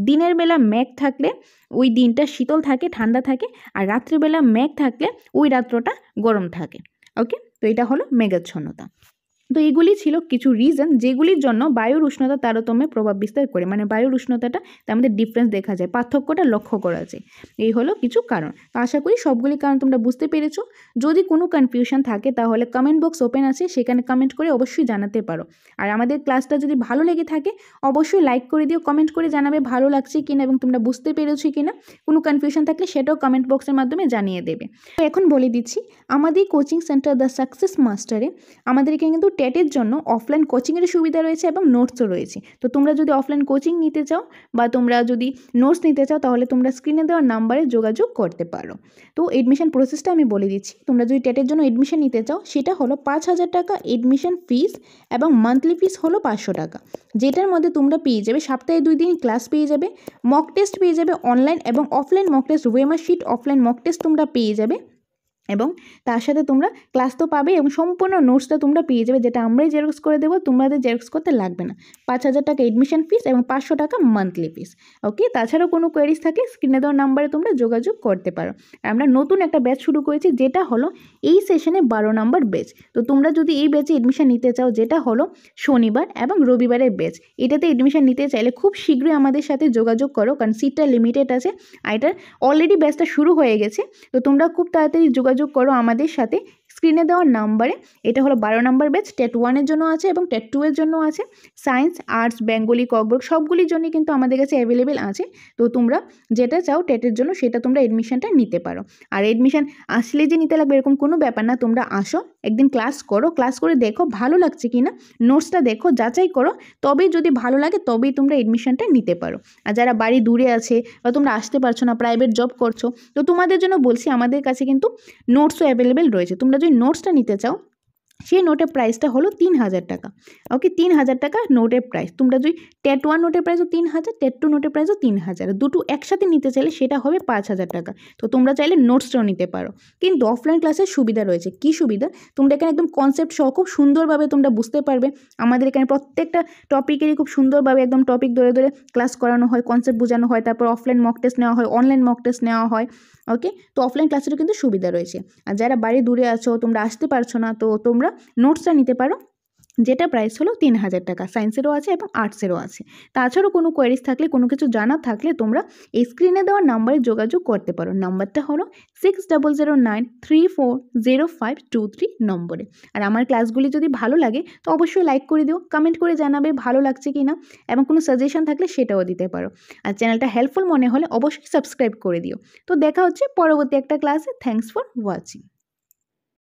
S1: দিনের বেলা মেঘ থাকলে ওই দিনটা শীতল থাকে, ঠান্ডা থাকে, আর রাত্রিবেলা মেঘ থাকলে ওই রাত্রটা গরম থাকে। ওকে, তো এটা হলো মেঘাচ্ছন্নতা। তো এগুলি ছিল কিছু রিজন যেগুলির জন্য বায়ুর উষ্ণতা তারতম্যে প্রভাব বিস্তার করে, মানে বায়ুর উষ্ণতাটা তার মধ্যে ডিফারেন্স দেখা যায়, পার্থক্যটা লক্ষ্য করা যায়। এই হলো কিছু কারণ। তো আশা করি সবগুলি কারণ তোমরা বুঝতে পেরেছো। যদি কোনো কনফিউশন থাকে তাহলে কমেন্ট বক্স ওপেন আছে, সেখানে কমেন্ট করে অবশ্যই জানাতে পারো। আর আমাদের ক্লাসটা যদি ভালো লেগে থাকে অবশ্যই লাইক করে দিও, কমেন্ট করে জানাবে ভালো লাগছে কিনা এবং তোমরা বুঝতে পেরেছো কিনা। কোনো কনফিউশন থাকলে সেটাও কমেন্ট বক্সের মাধ্যমে জানিয়ে দেবে। তো এখন বলে দিচ্ছি, আমাদের কোচিং সেন্টার দ্য সাকসেস মাস্টারে আমাদের এখানে কিন্তু টেটের জন্য অফলাইন কোচিংয়ের সুবিধা রয়েছে এবং নোটসও রয়েছে। তো তোমরা যদি অফলাইন কোচিং নিতে চাও বা তোমরা যদি নোটস নিতে চাও তাহলে তোমরা স্ক্রিনে দেওয়া নাম্বারে যোগাযোগ করতে পারো। তো এডমিশন প্রসেসটা আমি বলে দিচ্ছি। তোমরা যদি টেটের জন্য এডমিশন নিতে চাও সেটা হলো 5,000 টাকা এডমিশন ফিস এবং মান্থলি ফিস হলো 500 টাকা, যেটার মধ্যে তোমরা পেয়ে যাবে সপ্তাহে 2 দিন ক্লাস পেয়ে যাবে, মক টেস্ট পেয়ে যাবে অনলাইন এবং offline mock test, OMR sheet offline mock test তোমরা পেয়ে যাবে, এবং তার সাথে তোমরা ক্লাস তো পাবে এবং সম্পূর্ণ নোটসটা তোমরা পেয়ে যাবে, যেটা আমরাই জেরক্স করে দেবো, তোমাদের জেরক্স করতে লাগবে না। 5,000 টাকা এডমিশন ফিস এবং 500 টাকা মান্থলি ফিস। ওকে, তাছাড়াও কোনো কোয়েরিজ থাকলে স্ক্রিনে দেওয়ার নাম্বারে তোমরা যোগাযোগ করতে পারো। আমরা নতুন একটা ব্যাচ শুরু করেছি যেটা হলো এই সেশনে 12 নম্বর ব্যাচ। তো তোমরা যদি এই ব্যাচে এডমিশন নিতে চাও, যেটা হলো শনিবার এবং রবিবারের ব্যাচ, এটাতে এডমিশন নিতে চাইলে খুব শীঘ্রই আমাদের সাথে যোগাযোগ করো, কারণ সিটটা লিমিটেড আছে আর এটার অলরেডি ব্যাচটা শুরু হয়ে গেছে। তো তোমরা খুব তাড়াতাড়ি যোগাযোগ করো আমাদের সাথে স্ক্রিনে দেওয়ার নাম্বারে। এটা হলো 12 নম্বর ব্যাচ, টেট 1 এর জন্য আছে এবং টেট 2 এর জন্য আছে। সায়েন্স, আর্টস, বেঙ্গলি, ককবরক সবগুলির জন্যই কিন্তু আমাদের কাছে অ্যাভেলেবেল আছে। তো তোমরা যেটা চাও টেটের জন্য সেটা তোমরা এডমিশনটা নিতে পারো। আর এডমিশন আসলে যে নিতে লাগবে এরকম কোনো ব্যাপার না, তোমরা আসো একদিন ক্লাস করো, ক্লাস করে দেখো ভালো লাগছে কি না, নোটসটা দেখো, যাচাই করো, তবেই যদি ভালো লাগে তবেই তোমরা এডমিশনটা নিতে পারো। আর যারা বাড়ি দূরে আছে বা তোমরা আসতে পারছো না, প্রাইভেট জব করছো, তো তোমাদের জন্য বলছি আমাদের কাছে কিন্তু নোটসও অ্যাভেলেবেল রয়েছে। তোমরা যদি নোটসটা নিতে চাও সেই নোটের প্রাইসটা হলো 3,000 টাকা। ওকে, 3,000 টাকা নোটের প্রাইস। তোমরা যদি টেট 1 নোটের প্রাইসও 3,000, টেট 2 নোটের প্রাইসও 3,000, দুটো একসাথে নিতে চাইলে সেটা হবে 5,000 টাকা। তো তোমরা চাইলে নোটসটাও নিতে পারো। কিন্তু অফলাইন ক্লাসের সুবিধা রয়েছে। কী সুবিধা? তোমরা এখানে একদম কনসেপ্ট সহ খুব সুন্দরভাবে তোমরা বুঝতে পারবে। আমাদের এখানে প্রত্যেকটা টপিকেরই খুব সুন্দরভাবে একদম টপিক ধরে ধরে ক্লাস করানো হয়, কনসেপ্ট বোঝানো হয়, তারপর অফলাইন মক টেস্ট নেওয়া হয়, অনলাইন মক টেস্ট নেওয়া হয়। ওকে, তো অফলাইন ক্লাসেরও কিন্তু সুবিধা রয়েছে। আর যারা বাড়ি দূরে আছো, তোমরা আসতে পারছো না, তো তোমরা নোটসটা নিতে পারো, যেটা প্রাইস হলো 3,000 টাকা। সায়েন্সেরও আছে এবং আর্টসেরও আছে। তাছাড়াও কোনো কোয়েরিজ থাকলে, কোনো কিছু জানার থাকলে তোমরা এই স্ক্রিনে দেওয়া নাম্বারে যোগাযোগ করতে পারো। নাম্বারটা হলো 6009340523 নম্বরে। আর আমার ক্লাসগুলি যদি ভালো লাগে তো অবশ্যই লাইক করে দিও, কমেন্ট করে জানাবে ভালো লাগছে কি না, এবং কোনো সাজেশন থাকলে সেটাও দিতে পারো। আর চ্যানেলটা হেল্পফুল মনে হলে অবশ্যই সাবস্ক্রাইব করে দিও। তো দেখা হচ্ছে পরবর্তী একটা ক্লাসে। Thanks for watching.